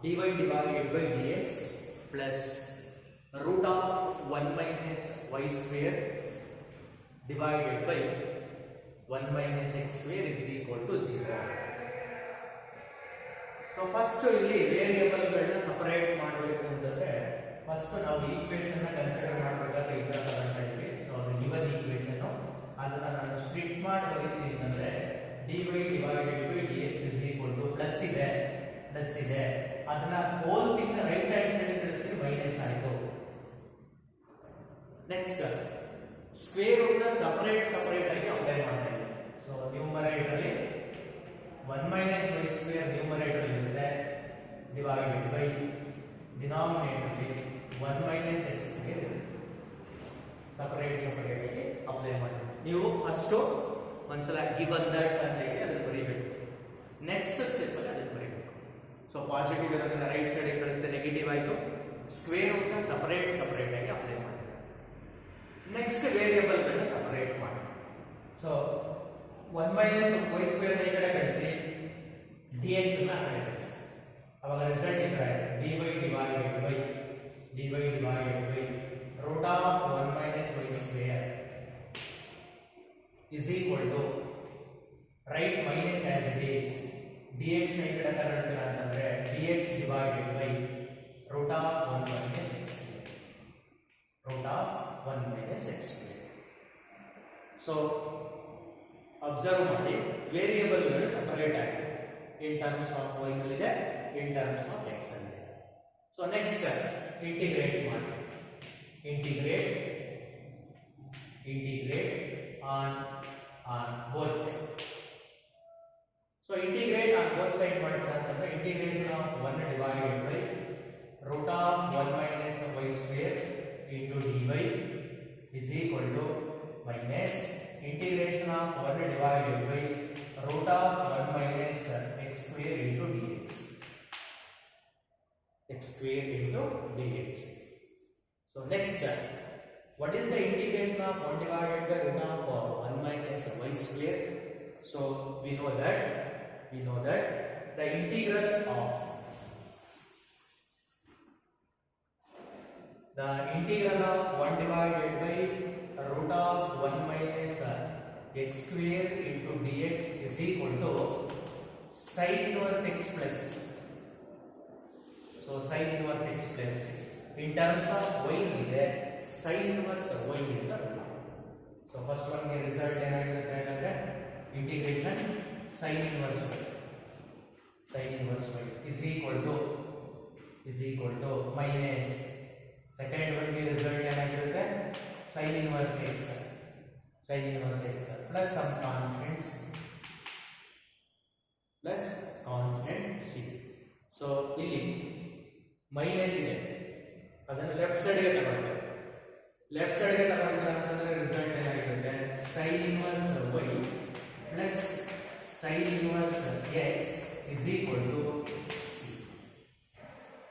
dy divided by dx plus root of 1 minus y square divided by 1 minus x square is equal to 0. So first ಇಲ್ಲಿ ವೇರಿಯೇಬಲ್ಗಳನ್ನ separate ಮಾಡಬೇಕು ಅಂತಂದ್ರೆ first ನಾವು equation ನ consider ಮಾಡಬೇಕಾದ್ರೆ ಈ ತರ ತಗೊಂತಾ ಇದ್ವಿ. So ಅದು ಗಿವನ್ ಈಕ್ವೇಷನ್, ಅದನ್ನ ನಾನು ಸ್ಪ್ಲಿಟ್ ಮಾಡಿ ಬರೀತೀನಿ ಅಂತಂದ್ರೆ dy divided by dx is equal to plus ಇದೆ ಅದನ್ನ whole thing right hand side ಇರಿಸ್ತೀನಿ, ಮೈನಸ್ ಆಯಿತು. ನೆಕ್ಸ್ಟ್ ಸ್ಕ್ವೇರ್ ರೂಟ್ ನ ಸಪರೇಟ್ ಆಗಿ ಅಪ್ಲೈ ಮಾಡ್ತಾ ಇದ್ದೀವಿ. ಸೊ ನ್ಯೂಮರೇಟರ್ ಅಲ್ಲಿ 1 minus y square ನ್ಯೂಮರೇಟರ್ ಇರುತ್ತೆ, ಡಿವೈಡೆಡ್ ಬೈ ಡಿನಾಮಿನೇಟರ್ ಅಲ್ಲಿ 1 minus x square ಸಪರೇಟ್ ಆಗಿ ಅಪ್ಲೈ ಮಾಡಿ. ನೀವು ಫಸ್ಟ್ ಒಂದ್ಸಲ ಗಿವನ್ ದಟ್ ಅಂತ ಹೇಳಿ ಅದನ್ನ ಬರೀಬೇಕು. ನೆಕ್ಸ್ಟ್ ಸ್ಟೆಪ್ ಅಲ್ಲಿ ಅದನ್ನ ಬರೀಬೇಕು. ಸೊ ಪಾಸಿಟಿವ್ ಇರೋದನ್ನ ರೈಟ್ ಸೈಡ್ ಕಳಿಸಿದ್ರೆ ನೆಗೆಟಿವ್ ಆಯಿತು. ಸ್ಕ್ವೇರ್ ರೂಟ್ ನ ಸಪರೇಟ್ ಆಗಿ ಅಪ್ಲೈ ಮಾಡಿ. ನೆಕ್ಸ್ಟ್ ವೇರಿಯೇಬಲ್ಗಳನ್ನ ಸಪರೇಟ್ ಮಾಡಿ. ಸೊ 1 minus y square ಈ ಕಡೆ ಕಳಿಸಿ, dx ಅನ್ನ ಆ ಕಡೆ ಕಳಿಸಿ. ಅವಾಗ ರಿಸಲ್ಟ್ ಈ ತರ ಇದೆ, dy divided by root of 1 minus y square is equal to write minus as it is, dx ನ ಈ ಕಡೆ ತಗೊಳ್ತೀರಾ ಅಂತಂದ್ರೆ dx divided by root of 1 minus x square, root of 1 minus x square. So observe ಮಾಡಿ, ವೇರಿಯೇಬಲ್ಗಳು separate ಆಗಿದೆ. In terms of y ನಲ್ಲಿದೆ, in terms of x ಅಲ್ಲಿ. So next integrate ಮಾಡಿ. Integrate on both side. So integrate on both side ಮಾಡ್ತೀರಾ ಅಂತಂದ್ರೆ integration of 1 divided by root of 1 minus y square into dy is equal to minus integration of 1 divided by root of 1 minus x square into dx. So next, what is the integration of 1 divided by root of 1 minus y square? So we know that the integral of 1 divided by root of 1 minus x square into dx is equal to sin inverse x plus. So sin inverse x plus in terms of y ಇದೆ sin inverse y ಅಂತ ಬರುತ್ತೆ. So first one ಗೆ result ಏನಾಗಿರುತ್ತೆ ಅಂದ್ರೆ integration sin inverse y is equal to minus second one ಗೆ result ಏನಾಗಿರುತ್ತೆ sin inverse x plus some constant c. So ಇಲ್ಲಿ minus ಇದೆ, ಅದನ್ನು ಲೆಫ್ಟ್ ಸೈಡ್ ಗೆ ತಗೊಳ್ತೀವಿ. ಅಂತಂದ್ರೆ ರಿಸಲ್ಟ್ ಏನಾಗಿರುತ್ತೆ sin inverse y plus sin inverse x is equal to c.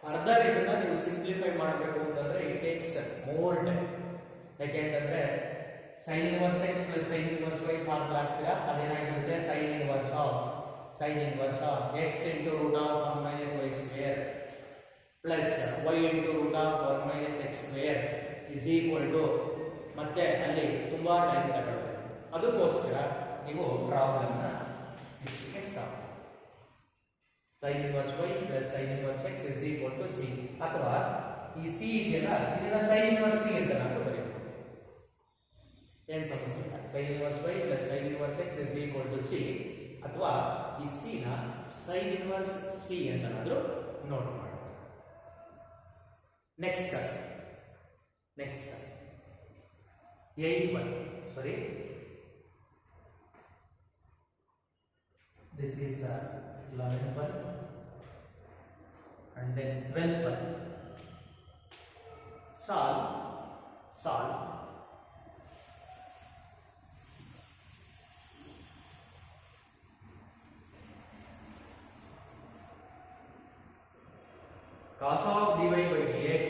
Further ಇದನ್ನ ನೀವು ಸಿಂಪ್ಲಿಫೈ ಮಾಡಬೇಕು ಅಂತಂದ್ರೆ ಇಟ್ ಟೇಕ್ಸ್ ಮೋರ್ ಟೈಮ್. ಯಾಕೆಂತಂದ್ರೆ sin inverse x plus sin inverse y formula ಹಾಕ್ತೀರಾ, ಅದೇನಾಗಿರುತ್ತೆ sin inverse of x into root of 1 minus y square plus y into root of 1 minus x square is equal to, ಮತ್ತೆ ಅಲ್ಲಿ ತುಂಬಾ time ತಗೊಳ್ಳುತ್ತೆ. ಅದಕ್ಕೋಸ್ಕರ ನೀವು problem ನ ಇಷ್ಟಕ್ಕೆ stop. sin inverse y plus sin inverse x is equal to c, ಅಥವಾ ಈ c ಇದೆಯಲ್ಲ ಇದನ್ನ sin inverse c ಅಂತ ನಾವು ಬರೆಯಬಹುದು. ಏನು ಸಮಸ್ಯೆ ಇಲ್ಲ. sin inverse y plus sin inverse x is equal to c, ಅಥವಾ ಈ c ನ sin inverse c ಅಂತ ನಾವು ನೋಟ್ ಮಾಡಿ. Next 8th one, sorry, this is 11th one and then 12th one. Solve cos of dy by dx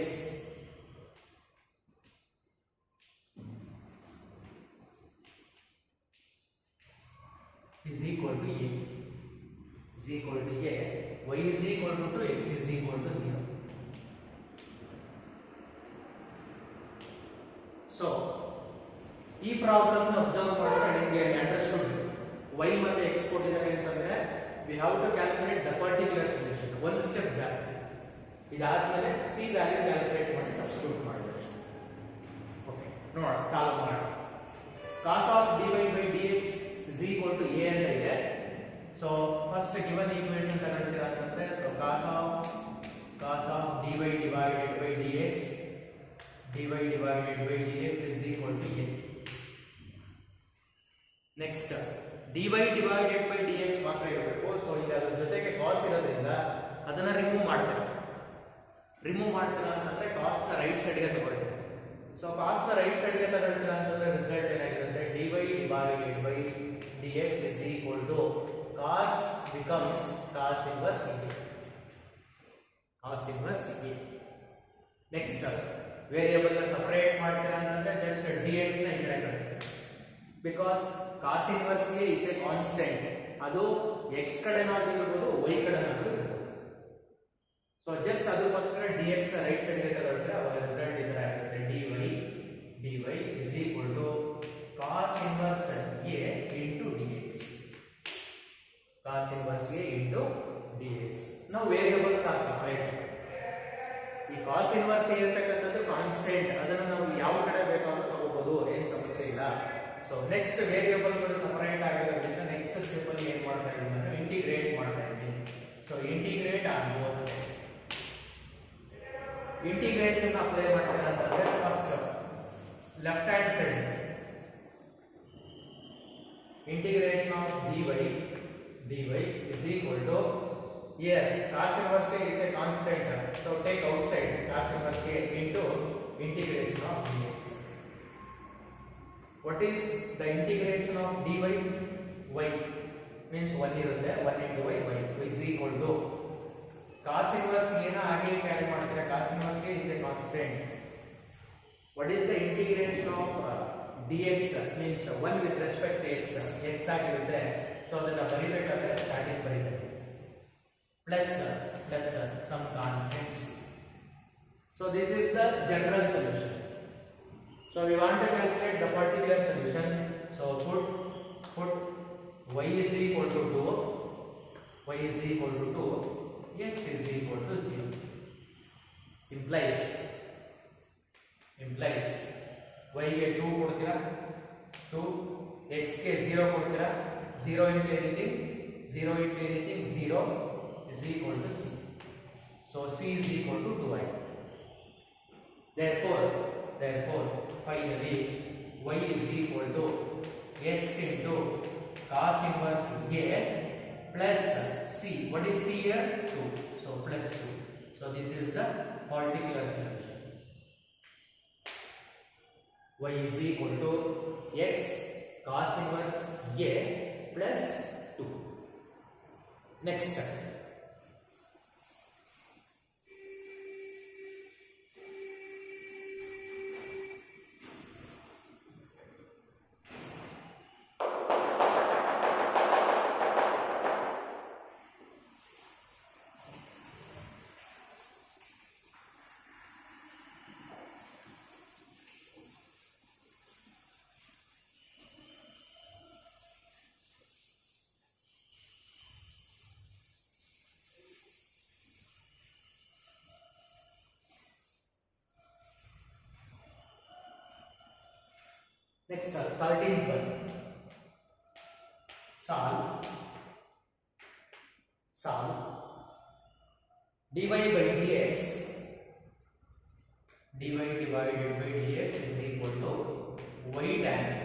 is equal to a, y is equal to equal to x is equal to 0. So ಈ problem ನ observe ಮಾಡಿದ್ರೆ ನಿಮಗೆ understood y ಮತ್ತೆ x ಕೊಟ್ಟಿದ್ದಾರೆ ಅಂತಂದ್ರೆ we have to calculate the particular solution. ಒಂದು step ಜಾಸ್ತಿ. ಇದಾದ್ಮೇಲೆ c ವ್ಯಾಲ್ಯೂ ಕ್ಯಾಲ್ಕುಲೇಟ್ ಮಾಡಿ ಸಬ್ಸ್ಟಿಟ್ಯೂಟ್ ಮಾಡಬೇಕು. ಓಕೆ ನೋಡೋಣ ಸಾಲ್ವ್ ಮಾಡೋಣ. cos of dy by dx is equal to a ಅಂತ ಇದೆ. ಸೊ ಫಸ್ಟ್ ಗಿವನ್ ಈಕ್ವೇಷನ್ ತಗೊಂಡಿದ್ದೀರಾ ಅಂತಂದ್ರೆ so cos of dy divided by dx is equal to a. Next dy divided by dx ಮಾತ್ರ ಇರಬೇಕು. So ಈಗ ಅದರ ಜೊತೆಗೆ cos ಇರೋದ್ರಿಂದ ಅದನ್ನ ರಿಮೂವ್ ಮಾಡ್ತೀರಾ ಅಂತಂದ್ರೆ cos ನ ರೈಟ್ ಸೈಡ್ ಗೆ ತಗೊಳ್ತೀರಾ. ಸೊ cos ನ ರೈಟ್ ಸೈಡ್ ಗೆ ತಗೊಳ್ತೀರಾ ಅಂತಂದ್ರೆ ರಿಸಲ್ಟ್ ಏನಾಗಿರುತ್ತೆ dy divided by dx is equal to cos becomes cos inverse a. Next variable ನ ಸಪರೇಟ್ ಮಾಡ್ತೀರಾ ಅಂತಂದ್ರೆ ಜಸ್ಟ್ dx ನ ಈ ಕಡೆ ಕಳಿಸ್ತೀರಾ. Because cos inverse a is a constant. ಅದು x ಕಡೆನಾದ್ರೂ ಇರಬಹುದು y ಕಡೆನಾದ್ರೂ ಇರಬಹುದು. ಸೊ ಜಸ್ಟ್ ಅದಕ್ಕೋಸ್ಕರ dx ನ ರೈಟ್ ಸೈಡ್ ಗೆ ತಗೊಳ್ತೀರಾ. ಅವಾಗ ರಿಸಲ್ಟ್ ಈ ತರ ಆಗುತ್ತೆ dy is equal to cos inverse a into dx. cos inverse a into dx. Now variables are separated. ಈ cos inverse a ಇರತಕ್ಕಂಥದ್ದು ಕಾನ್ಸ್ಟೆಂಟ್. ಅದನ್ನು ನಾವು ಯಾವ ಕಡೆ ಬೇಕಾದ್ರೂ ತಗೋಬಹುದು, ಏನು ಸಮಸ್ಯೆ ಇಲ್ಲ. ಸೊ ನೆಕ್ಸ್ಟ್ ವೇರಿಯಬಲ್ ಗಳು ಸಪರೇಟ್ ಆಗಿರೋದ್ರಿಂದ ನೆಕ್ಸ್ಟ್ ಸ್ಟೆಪ್ ಅಲ್ಲಿ ಏನು ಮಾಡ್ತಾ ಇದ್ದೀನಿ ನಾನು ಇಂಟಿಗ್ರೇಟ್ ಮಾಡ್ತಾ ಇದ್ದೀನಿ. So integrate on both side. Integration apply ಮಾಡ್ತೀರಾ ಅಂತಂದ್ರೆ first left hand side integration of dy is equal to here cos inverse a is a constant, so take outside cos inverse a into integration of dx. What is the integration of dy? Y means 1 irutte 1 into y is equal to cos inverse a na ಹಾಗೆ carry ಮಾಡ್ತೀರಾ. cos inverse a is a constant. What is the integration of dx? means 1 with respect to x ಆಗಿರುತ್ತೆ. So ಅದನ್ನ ಬರಿಬೇಕಾದ್ರೆ starting ಬರೀಬೇಕು plus some constants. So this is the general solution. So we want to calculate the particular solution. So put y is equal to 2, x is equal to 0. Implies y ಗೆ 2 ಕೊಡ್ತೀರಾ, 2 x ಗೆ 0 ಕೊಡ್ತೀರಾ. 0 into anything 0 is equal to c. So c is equal to 2i. Therefore finally y is equal to x into cos inverse a plus c. What is c here? 2. So plus 2. So this is the particular solution. Y is equal to x cos inverse a plus 2. Next step. Next 13th one. Solve dy by dx divided by dx is equal to y tan x.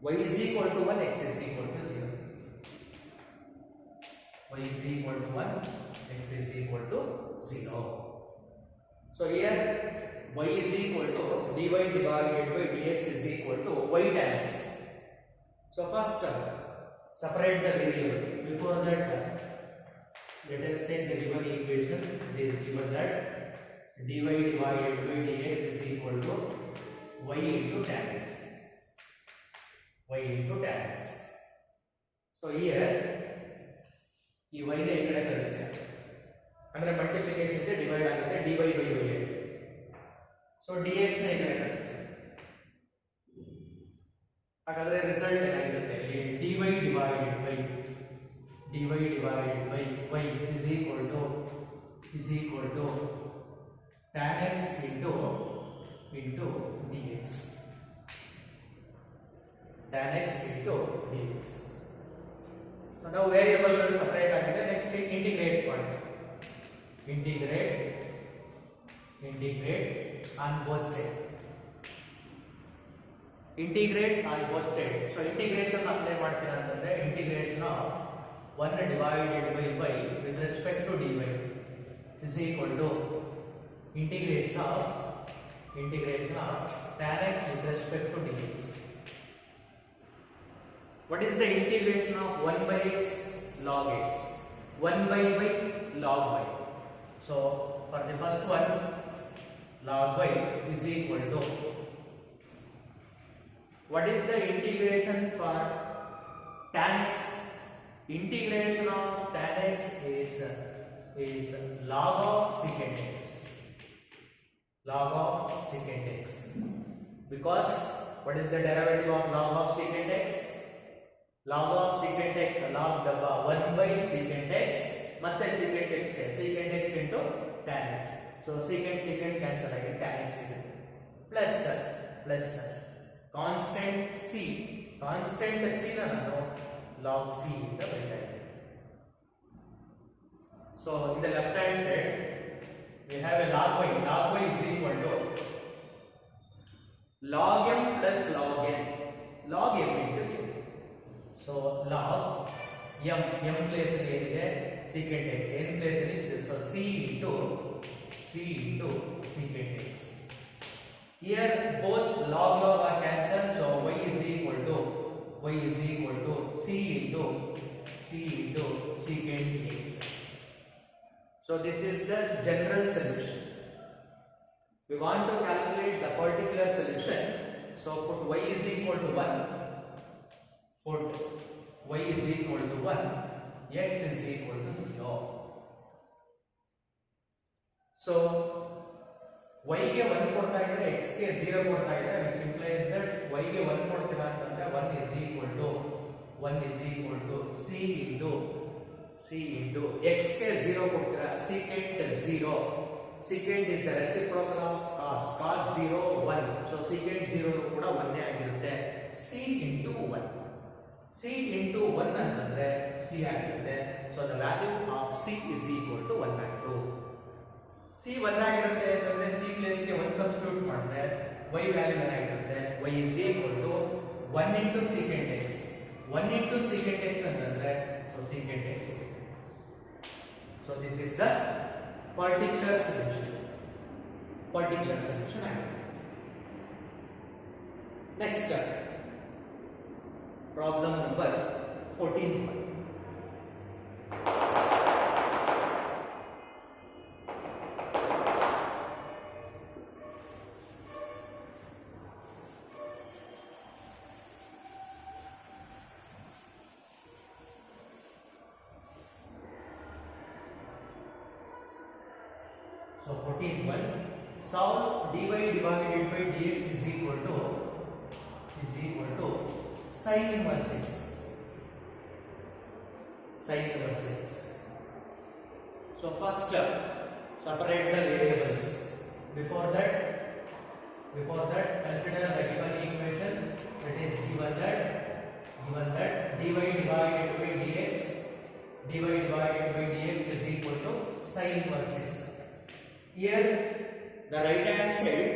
Y is equal to 1, x is equal to 0. Y is equal to 1, x is equal to 0. So here y is equal to dy divided by dx is equal to y tan x. So first separate the variable. Before that let us take the given equation. It is given that dy divided by dx is equal to y into tan x. So here ಈ y ನ ಈ ಕಡೆ ಕಳಿಸ್ತೀರಾ ಅಂದ್ರೆ multiplication ಗೆ divide ಆಗುತ್ತೆ dy by y ಆಗುತ್ತೆ. So dx ನ ಈ ಕಡೆ ಕಳಿಸ್ತೀರಾ ಹಾಗಾದ್ರೆ ರಿಸಲ್ಟ್ ಏನಾಗಿರುತ್ತೆ ಇಲ್ಲಿ dy divided by y is equal to tan x into dx. tan x into dx. So now variable ಗಳು ಸಪರೇಟ್ ಆಗಿದೆ. ನೆಕ್ಸ್ಟ್ ಇಂಟಿಗ್ರೇಟ್ ಮಾಡಿ. integrate on both side. integrate on both side. So integration apply ಮಾಡ್ತೀರಾ ಅಂತಂದ್ರೆ integration of 1 divided by y with respect to dy is equal to integration of tan x with respect to dx. What is the integration of 1 by x log x? 1 by y log y. So for the first one, log y is equal to, what is the integration for tan x? Integration of tan x is log of secant x. Log of secant x. Because what is the derivative of log of secant x? Log of secant x log dabba 1 by secant x ಮತ್ತೆ secant x secant x into tan x. So secant cancel ಆಗಿ tan x ಇದೆ plus constant c ನ ನಾನು log c ಇಂದ ಬರೀತಾ ಇದ್ದೇನೆ. So in the left hand side we have a log y is equal to log m plus log n into m. So log m place ಅಲ್ಲಿ ಏನಿದೆ secant x, n place ಅಲ್ಲಿ so c into secant x. Here both log are cancelled, so y is equal to c into secant x. So this is the general solution. We want to calculate the particular solution, so put y is equal to 1, x is equal to 0. So y ಗೆ 1 ಕೊಡ್ತಾ ಇದ್ರೆ x ಗೆ 0 ಕೊಡ್ತಾ ಇದ್ರೆ, which implies that y ಗೆ 1 ಕೊಡ್ತೀರಾ ಅಂತಂದ್ರೆ 1 is equal to c into x ಗೆ 0 ಕೊಡ್ತೀರಾ secant 0. secant is the reciprocal of cos 0 1, so secant 0 ಕೂಡ 1 ಆಗಿರುತ್ತೆ. c into 1 ಅಂತಂದ್ರೆ c ಆಗಿರುತ್ತೆ. So the value of c is equal to 1/2. c 1 ಆಗಿರುತ್ತೆ ಅಂತಂದ್ರೆ c ಪ್ಲೇಸ್ ಗೆ 1 ಸಬ್ಸ್ಟಿಟ್ಯೂಟ್ ಮಾಡಿದ್ರೆ y ವ್ಯಾಲ್ಯೂ ಏನಾಗಿರುತ್ತೆ, y is equal to 1 into secant x. 1 into secant x ಅಂತಂದ್ರೆ so secant x. So this is the particular solution ಆಗಿದೆ. Next problem number 14th one. So 14th one, solve dy divided by dx is equal to sin inverse x. So first separate the variables. Before that consider the given equation, that is given that dy divided by dx is equal to sin inverse x. Here the right hand side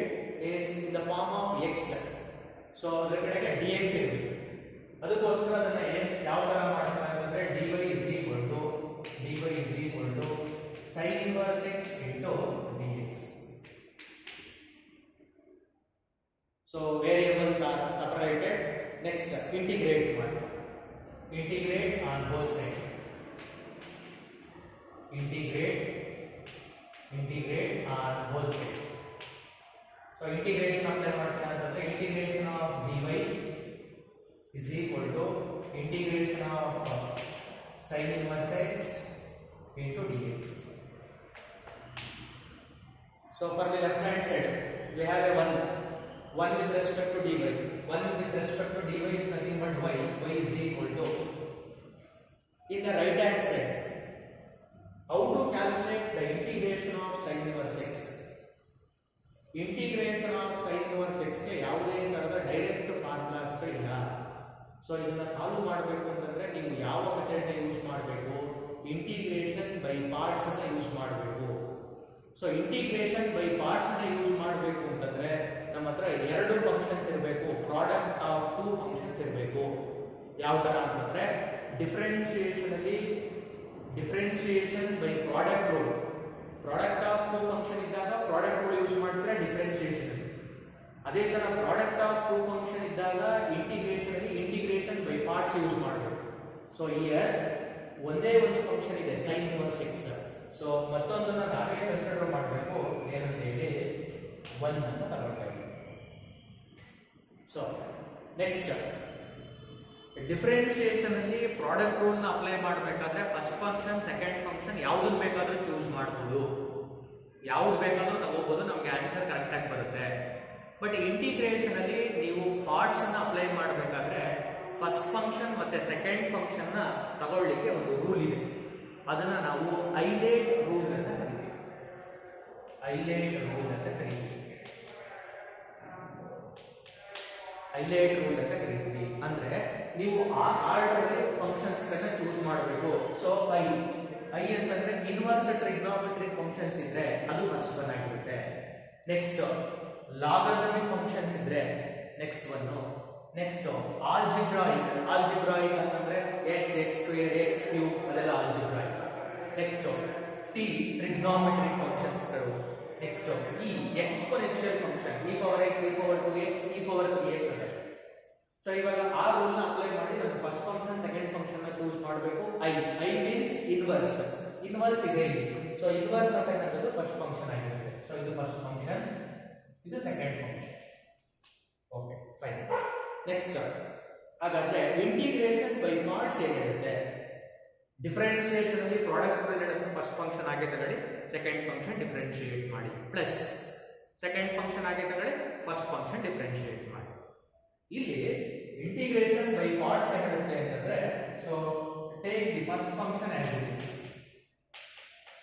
is in the form of x, so ಅದರ ಕಡೆಗೆ dx ಇದೆ. ಅದಕ್ಕೋಸ್ಕರ ಅದನ್ನ ಯಾವ ತರ ಮಾಡ್ತಾರೆ ಅಂತಂದ್ರೆ dy is equal to sin inverse x into dx. So variables are separated. Next integrate ಮಾಡಿ. integrate on both sides. integrate on both sides. So integration apply ಮಾಡ್ತೀರಾ ಅಂತಂದ್ರೆ integration of dy is equal to integration of sin inverse x side we have a 1 with respect to dy. 1 with respect to dy is nothing but y is equal to, in the right hand side, how to calculate the integration of sin inverse x. Integration of sin inverse x ಗೆ ಯಾವುದೇ ತರಹದ direct formulas ಇಲ್ಲ. So ಇದನ್ನ solve ಮಾಡಬೇಕು ಅಂತಂದ್ರೆ ನೀವು ಯಾವ method use ಮಾಡಬೇಕು, ಇಂಟಿಗ್ರೇಷನ್ ಬೈ ಪಾರ್ಟ್ಸ್ ಅನ್ನು ಯೂಸ್ ಮಾಡಬೇಕು. ಸೊ ಇಂಟಿಗ್ರೇಷನ್ ಬೈ ಪಾರ್ಟ್ಸ್ ಅನ್ನು ಯೂಸ್ ಮಾಡಬೇಕು ಅಂತಂದ್ರೆ ನಮ್ಮ ಹತ್ರ ಎರಡು ಫಂಕ್ಷನ್ಸ್ ಇರಬೇಕು, ಪ್ರಾಡಕ್ಟ್ ಆಫ್ ಟೂ ಫಂಕ್ಷನ್ಸ್ ಇರಬೇಕು. ಯಾವ ತರ ಅಂತಂದ್ರೆ differentiation by product rule. Product of two function ಇದ್ದಾಗ ಪ್ರಾಡಕ್ಟ್ ರೂಲ್ ಯೂಸ್ ಮಾಡ್ತಾರೆ ಡಿಫರೆನ್ಶಿಯೇಷನ್. ಅದೇ ತರ ಪ್ರಾಡಕ್ಟ್ ಆಫ್ ಟೂ ಫಂಕ್ಷನ್ ಇದ್ದಾಗ ಇಂಟಿಗ್ರೇಷನ್ ಬೈ ಪಾರ್ಟ್ಸ್ ಯೂಸ್ ಮಾಡಬೇಕು. ಸೊ ಹಿಯರ್ ಒಂದೇ ಒಂದು ಫಂಕ್ಷನ್ ಇದೆ sin inverse x. ಸೊ ಮತ್ತೊಂದನ್ನ ನಾವೇ ಕನ್ಸಿಡರ್ ಮಾಡಬೇಕು, ಏನಂತ ಹೇಳಿ 1 ಅಂತ ತಗೊಳ್ತೇವೆ. ಸೊ ನೆಕ್ಸ್ಟ್ ಡಿಫರೆನ್ಶಿಯೇಷನ್ ಅಲ್ಲಿ ಪ್ರಾಡಕ್ಟ್ ರೂಲ್ ನ ಅಪ್ಲೈ ಮಾಡಬೇಕಾದ್ರೆ ಫಸ್ಟ್ ಫಂಕ್ಷನ್ ಸೆಕೆಂಡ್ ಫಂಕ್ಷನ್ ಯಾವ್ದನ್ನ ಬೇಕಾದ್ರೂ ಚೂಸ್ ಮಾಡಬಹುದು, ಯಾವ್ದು ಬೇಕಾದ್ರೂ ತಗೋಬಹುದು, ನಮ್ಗೆ ಆನ್ಸರ್ ಕರೆಕ್ಟ್ ಆಗಿ ಬರುತ್ತೆ. ಬಟ್ ಇಂಟಿಗ್ರೇಷನ್ ಅಲ್ಲಿ ನೀವು ಪಾರ್ಟ್ಸ್ ಅನ್ನ ಅಪ್ಲೈ ಮಾಡಬೇಕಾದ್ರೆ ಫಸ್ಟ್ ಫಂಕ್ಷನ್ ಮತ್ತೆ ಸೆಕೆಂಡ್ ಫಂಕ್ಷನ್ ನ ತಗೊಳ್ಳಿಕ್ಕೆ ಒಂದು ರೂಲ್ ಇದೆ. ಅದನ್ನ ನಾವು ಐಲೇಟ್ ರೂಲ್ ಅಂತ ಕರೀತೀವಿ. ಐಲೇಟ್ ರೂಲ್ ಅಂತ ಕರೀತೀವಿ. ಅಂದ್ರೆ ನೀವು ಆ ಆರ್ಡರ್ ಅಲ್ಲಿ ಫಂಕ್ಷನ್ಸ್ ಗಳನ್ನ ಚೂಸ್ ಮಾಡಬೇಕು. ಸೊ ಐ ಅಂತಂದ್ರೆ ಇನ್ವರ್ಸ್ ಟ್ರಿಗ್ನೋಮೆಟ್ರಿಕ್ ಫಂಕ್ಷನ್ಸ್ ಇದ್ರೆ ಅದು ಫಸ್ಟ್ ಒನ್ ಆಗಿರುತ್ತೆ. ನೆಕ್ಸ್ಟ್ ಲಾಗರಿಥಮಿಕ್ ಫಂಕ್ಷನ್ಸ್ ಇದ್ರೆ ನೆಕ್ಸ್ಟ್ ಒನ್. ನೆಕ್ಸ್ಟ್ ಆಲ್ಜಿಬ್ರಾಯಿಕ್ ಅಂತಂದ್ರೆ x ಸ್ಕ್ವೇರ್ x ಕ್ಯೂಬ್ ಅದೆಲ್ಲ ಆಲ್ಜಿಬ್ರಾಯಿಕ್. ನೆಕ್ಸ್ಟ್ ಟ್ರಿಗ್ನೋಮೆಟ್ರಿಕ್ ಫಂಕ್ಷನ್ಸ್ ಗಳು. Next exponential function e⁻x e⁻2x e⁻3x ಇದೆ. ಸೊ ಇವಾಗ ಆ ರೂಲ್ ನ ಅಪ್ಲೈ ಮಾಡಿ ನಾನು ಫಸ್ಟ್ ಫಂಕ್ಷನ್ ಸೆಕೆಂಡ್ ಫಂಕ್ಷನ್ ನ ಚೂಸ್ ಮಾಡಬೇಕು. ಐ ಮೀನ್ಸ್ ಇನ್ವರ್ಸ್ ಇದೆ. ಸೊ ಇನ್ವರ್ಸ್ ಅಂತ ಏನಾಗುತ್ತೆ ಫಸ್ಟ್ ಫಂಕ್ಷನ್ ಆಗಿರುತ್ತೆ. ಸೊ ಇದು ಫಸ್ಟ್ ಫಂಕ್ಷನ್, ಇದು second function. Okay fine. Next ಹಾಗಾದ್ರೆ ಇಂಟಿಗ್ರೇಷನ್ ಬೈ ಪಾರ್ಟ್ಸ್ ಏನಿರುತ್ತೆ, ಡಿಫರೆನ್ಶಿಯೇಷನ್ ಅಲ್ಲಿ ಪ್ರಾಡಕ್ಟ್ ರೂಲ್ ಹೇಳುತ್ತೆ ಫಸ್ಟ್ ಫಂಕ್ಷನ್ ಆಗಿ ತಗೊಳ್ಳಿ, ಸೆಕೆಂಡ್ ಫಂಕ್ಷನ್ ಡಿಫರೆನ್ಶಿಯೇಟ್ ಮಾಡಿ, ಪ್ಲಸ್ ಸೆಕೆಂಡ್ ಫಂಕ್ಷನ್ ಆಗಿ ತಗೊಳ್ಳಿ, ಫಸ್ಟ್ ಫಂಕ್ಷನ್ ಡಿಫರೆನ್ಶಿಯೇಟ್ ಮಾಡಿ. ಇಲ್ಲಿ ಇಂಟಿಗ್ರೇಷನ್ ಬೈ ಪಾರ್ಟ್ಸ್ ಏನಿರುತ್ತೆ ಅಂತಂದ್ರೆ, so take the first function as it is,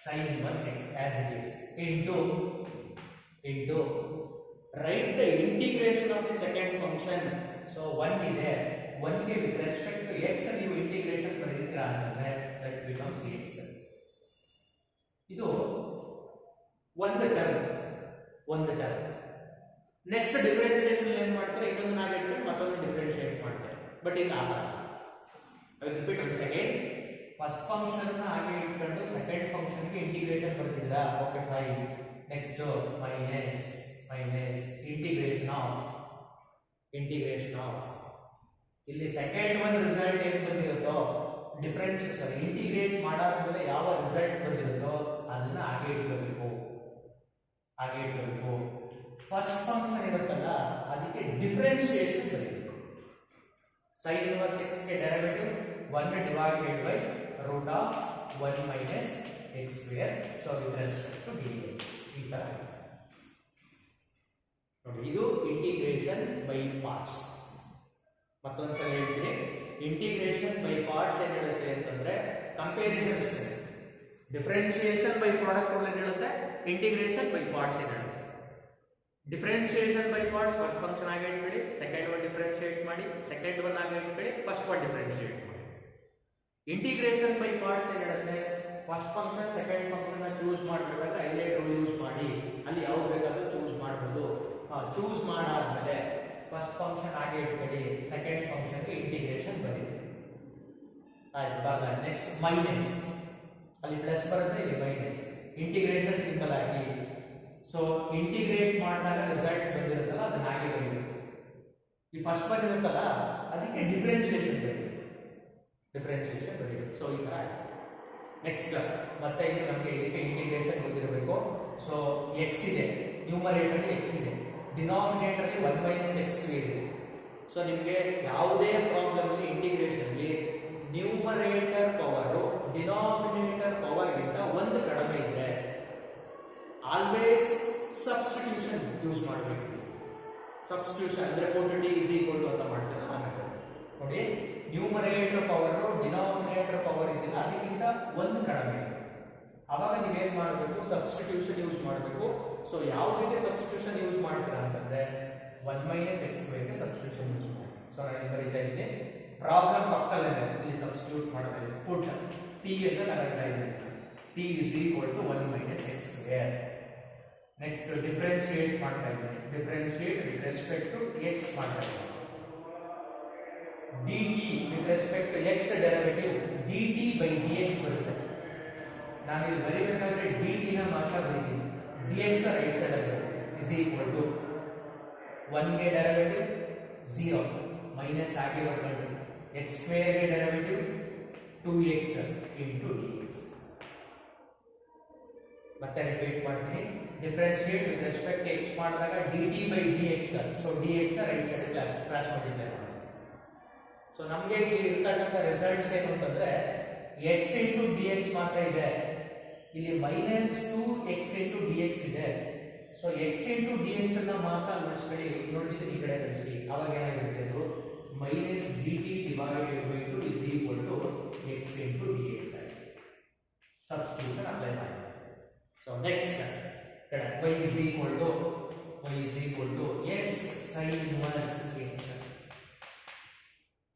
sin inverse x as it is, into write the integration of the second function. So 1 ಇದೆ, 1 ಗೆ with respect to x ನೀವು integration ಬರೆದಿದ್ದೀರಾ ಅಂತಂದ್ರೆ that becomes x. ಇದು ಒಂದು term. Next differentiation ಏನ್ ಮಾಡ್ತಾರೆ, ಇನ್ನೊಂದು ನಾವೇ ಇಟ್ಕೊಂಡು ಮತ್ತೊಂದು ಡಿಫರೆನ್ಶಿಯೇಟ್ ಮಾಡ್ತಾರೆ. ಬಟ್ ಇಲ್ಲ ಆಗಲ್ಲ. I will repeat once again. First function ಹಾಗೆ ಇಟ್ಕೊಂಡು ಸೆಕೆಂಡ್ ಫಂಕ್ಷನ್ ಗೆ ಇಂಟಿಗ್ರೇಷನ್ ಬರ್ತಿದ್ದೀರಾ, okay fine. Next minus integration of ಇಲ್ಲಿ ಸೆಕೆಂಡ್ ಒನ್ ರಿಸಲ್ಟ್ ಏನು ಬಂದಿರುತ್ತೋ ಇಂಟಿಗ್ರೇಟ್ ಮಾಡಾದ್ಮೇಲೆ ಯಾವ ರಿಸಲ್ಟ್ ಬಂದಿರುತ್ತೋ ಅದನ್ನ ಹಾಗೆ ಇಟ್ಕೋಬೇಕು. ಫಸ್ಟ್ ಫಂಕ್ಷನ್ ಇರುತ್ತಲ್ಲ ಅದಕ್ಕೆ ಡಿಫರೆನ್ಶಿಯೇಷನ್ ಬರೀಬೇಕು. sin inverse x ಗೆ derivative 1 divided by root of 1 minus x square. So with respect to dx. ಈ ತರ ನೋಡಿ, ಇದು ಇಂಟಿಗ್ರೇಷನ್ ಬೈ ಪಾರ್ಟ್ಸ್. ಮತ್ತೊಂದ್ಸಲ ಹೇಳ್ತೀನಿ, ಇಂಟಿಗ್ರೇಷನ್ ಬೈ ಪಾರ್ಟ್ಸ್ ಏನ್ ಹೇಳುತ್ತೆ ಅಂತಂದ್ರೆ ಕಂಪ್ಯಾರಿಸನ್ ಅಷ್ಟೇ. ಡಿಫರೆನ್ಶಿಯೇಷನ್ ಬೈ ಪ್ರಾಡಕ್ಟ್ ರೂಲ್ ಏನ್ ಹೇಳುತ್ತೆ, ಇಂಟಿಗ್ರೇಷನ್ ಬೈ ಪಾರ್ಟ್ಸ್ ಏನ್ ಹೇಳುತ್ತೆ. Differentiation by parts first function ಆಗಿ ಇಟ್ಬಿಡಿ, ಸೆಕೆಂಡ್ ಒನ್ ಡಿಫರೆನ್ಶಿಯೇಟ್ ಮಾಡಿ, ಸೆಕೆಂಡ್ ಒನ್ ಆಗಿ ಇಟ್ಬಿಡಿ, ಫಸ್ಟ್ ಒನ್ ಡಿಫರೆನ್ಶಿಯೇಟ್ ಮಾಡಿ. ಇಂಟಿಗ್ರೇಷನ್ ಬೈ ಪಾರ್ಟ್ಸ್ ಏನ್ ಹೇಳುತ್ತೆ, ಫಸ್ಟ್ ಫಂಕ್ಷನ್ ಸೆಕೆಂಡ್ ಫಂಕ್ಷನ್ ನ ಚೂಸ್ ಮಾಡಬೇಕಾದ್ರೆ ಐಲೇಟ್ ರೂಲ್ ಯೂಸ್ ಮಾಡಿ ಅಲ್ಲಿ ಯಾವ್ದು ಬೇಕಾದ್ರೂ ಚೂಸ್ ಮಾಡಬಹುದು. ಚೂಸ್ ಮಾಡಾದ್ಮೇಲೆ ಫಸ್ಟ್ ಫಂಕ್ಷನ್ ಹಾಗೆ ಇಟ್ಕೊಳ್ಳಿ, ಸೆಕೆಂಡ್ ಫಂಕ್ಷನ್ ಗೆ ಇಂಟಿಗ್ರೇಷನ್ ಬರೀರಿ. ಆಯ್ತು, ಬಾಗ ನೆಕ್ಸ್ಟ್ ಮೈನಸ್, ಅಲ್ಲಿ ಪ್ಲಸ್ ಬರುತ್ತೆ, ಇಲ್ಲಿ ಮೈನಸ್. ಇಂಟಿಗ್ರೇಷನ್ ಸಿಂಪಲ್ ಆಗಿ, ಸೊ ಇಂಟಿಗ್ರೇಟ್ ಮಾಡಿದಾಗ ರಿಸಲ್ಟ್ ಬಂದಿರುತ್ತಲ್ಲ ಅದನ್ನ ಹಾಗೆ ಬರೀಬೇಕು. ಈ ಫಸ್ಟ್ ಒನ್ ಇರುತ್ತಲ್ಲ ಅದಕ್ಕೆ ಡಿಫರೆನ್ಶಿಯೇಷನ್ ಬರೀಬೇಕು. ಸೊ ಈ ತರ ಆಯ್ತು. ನೆಕ್ಸ್ಟ್ ಮತ್ತೆ ಇಲ್ಲಿ ನಮಗೆ ಇದಕ್ಕೆ ಇಂಟಿಗ್ರೇಷನ್ ಗೊತ್ತಿರಬೇಕು. ಸೊ ಎಕ್ಸ್ ಇದೆ, ನ್ಯೂಮರೇಟರ್ ಅಲ್ಲಿ ಎಕ್ಸ್ ಇದೆ, ಡಿನಾಮಿನೇಟರ್ ಅಲ್ಲಿ 1 minus x square ಇದೆ. ಸೊ ನಿಮಗೆ ಯಾವುದೇ ಪ್ರಾಬ್ಲಮ್ ಅಲ್ಲಿ ಇಂಟಿಗ್ರೇಷನ್ ಅಲ್ಲಿ ನ್ಯೂಮರೇಟರ್ ಪವರ್ ಡಿನಾಮಿನೇಟರ್ ಪವರ್ ಗಿಂತ ಒಂದು ಕಡಿಮೆ ಇದ್ರೆ ಆಲ್ವೇಸ್ ಸಬ್ಸ್ಟಿಟ್ಯೂಷನ್ ಯೂಸ್ ಮಾಡಬೇಕು. ಸಬ್ಸ್ಟಿಟ್ಯೂಷನ್ ಅಂದ್ರೆ put t is equal to ಅಂತ ಮಾಡ್ತೀರಾ ಆ ಮೆಥಡ್ ನೋಡಿ. ನ್ಯೂಮರೇಟರ್ ಪವರ್ ಡಿನಾಮಿನೇಟರ್ ಪವರ್ ಇದೆಯಲ್ಲ ಅದಕ್ಕಿಂತ ಒಂದು ಕಡಿಮೆ ಇದೆ. ಅವಾಗ ನೀವೇನ್ ಮಾಡಬೇಕು, ಸಬ್ಸ್ಟಿಟ್ಯೂಷನ್ ಯೂಸ್ ಮಾಡಬೇಕು. ಸೊ ಯಾವ ರೀತಿ ಸಬ್ಸ್ಟಿಟ್ಯೂಷನ್ ಯೂಸ್ ಮಾಡ್ತೀರಾ ಅಂತಂದ್ರೆ 1 ಮೈನಸ್ ಎಕ್ಸ್ ಸ್ಕ್ವೇರ್ಗೆ ಸಬ್ಸ್ಟಿಟ್ಯೂಷನ್ ಯೂಸ್ ಮಾಡಿ. ಸೊ ನಾನು ಬರೀತಾ ಇದ್ದೀನಿ, ಪ್ರಾಬ್ಲಮ್ ಪಕ್ಕದಲ್ಲೇ ಇಲ್ಲಿ ಸಬ್ಸ್ಟಿಟ್ಯೂಟ್ ಮಾಡಬೇಕು. ಪುಟ್ ಟಿ ಅಂತ ತಗೊಳ್ತಾ ಇದ್ದೀನಿ, t is equal to 1 minus x square. Next differentiate ಮಾಡ್ತಾ ಇದ್ದೀನಿ, differentiate with respect to x ಮಾಡ್ತಾ ಇದ್ದೀನಿ. dt with respect to x derivative dt by dx ಬರುತ್ತೆ. ನಾನು ಇಲ್ಲಿ ಬರೀಬೇಕಾದ್ರೆ dt ನ ಮಾತ್ರ ಬರೀತೀನಿ, dx ನ ರೈಟ್ ಸೈಡ್ ಅಲ್ಲಿ is equal to 1 ಗೆ ಡೆರಿವೇಟಿವ್ 0 ಮೈನಸ್ ಆಗಿ ಬರಬೇಕು, x ಸ್ಕ್ವೇರ್ ಗೆ ಡೆರಿವೇಟಿವ್ 2x into dx. ಮತ್ತೆ ರಿಪೀಟ್ ಮಾಡ್ತೀನಿ, ಡಿಫರೆನ್ಶಿಯೇಟ್ ವಿತ್ ರೆಸ್ಪೆಕ್ಟ್ x ಮಾಡಿದಾಗ dt by dx, so dx ನ ರೈಟ್ ಸೈಡ್ ಕ್ರಾಸ್ ಮಾಡಿದ್ದೇವೆ. ಸೊ ನಮಗೆ ಇಲ್ಲಿ ಇರ್ತಕ್ಕಂಥ ರಿಸಲ್ಟ್ಸ್ ಏನು ಅಂತಂದ್ರೆ x ಇಂಟು dx ಮಾತ್ರ ಇದೆ, ಇಲ್ಲಿ ಮೈನಸ್ 2x ಇಂಟು dx ಇದೆ. ಸೊ x ಇಂಟು dx ಅನ್ನ ಮಾತ್ರ ಉಳಿಸ್ಕೊಳ್ಳಿ, ನೋಡಿದ್ರೆ ಈ ಕಡೆ ಕಳಿಸಿ, ಅವಾಗ ಏನಾಗಿರುತ್ತೆ ಅದು minus dt divided by 2 is equal to x into dx ಆಗಿದೆ. ಸಬ್ಸ್ಟಿಟ್ಯೂಷನ್ ಅಪ್ಲೈ ಮಾಡಿ. So next y is equal to x sin inverse x,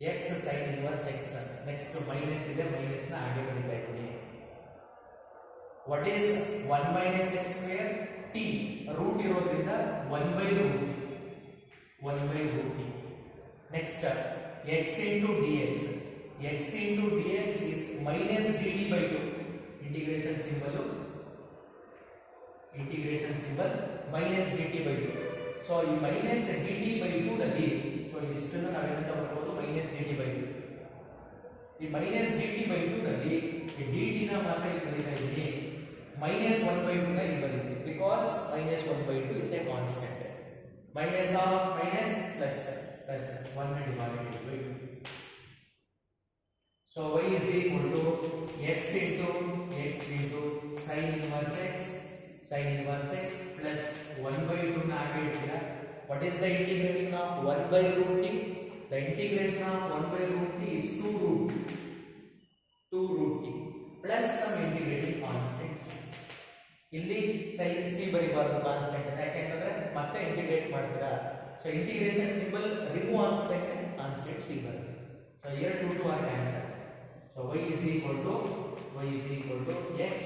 x sin inverse x. Next minus ಇದೆ, ಮೈನಸ್ ನ ಹಾಗೆ ಬರೀತಾ ಇದ್ದೀನಿ. What is 1 minus x square, t root ಇರೋದ್ರಿಂದ 1 by root t. Next x into dx, x into dx is minus dt by 2, integration symbol minus dt by 2. So ಈ minus dt by 2 ನಲ್ಲಿ so ಇಷ್ಟನ್ನು ನಾವೇನಂತ ಬರ್ಬೋದು, minus dt by 2. ಈ minus dt by 2 ನಲ್ಲಿ ಈ dt ನ ಮಾತ್ರ ಇಲ್ಲಿ ಬರೀತಾ ಇದ್ದೀನಿ, ಮೈನಸ್ 1 by 2 ನ ಇಲ್ಲಿ ಬರೀತೀನಿ, because minus 1 by 2 is a constant. Minus of minus plus 1 divided by 2. So y is equal to x into sin inverse x plus 1 by 2 ನ ಹಾಗೆ ಇಡ್ತೀರಾ. What is the integration of 1 by root t? The integration of 1 by root t is 2 root t plus some integrating constants. ಇಲ್ಲಿ sin c ಬರಿಬಾರ್ದು constant, ಯಾಕೆಂತಂದ್ರೆ ಮತ್ತೆ integrate ಮಾಡ್ತೀರಾ. So integration symbol remove ಆಗ್ತಾ ಇದೆ, constant c ಬರುತ್ತೆ. So here 2 2 are cancelled. So y is equal to x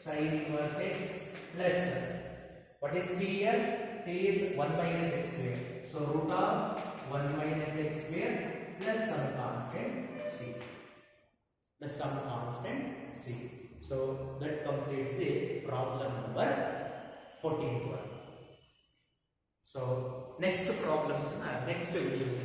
sin inverse x plus, what is t here? T is 1 minus x square. So root of 1 minus x square plus some constant c. So that completes the problem number 14th one. So next problems in our next videos.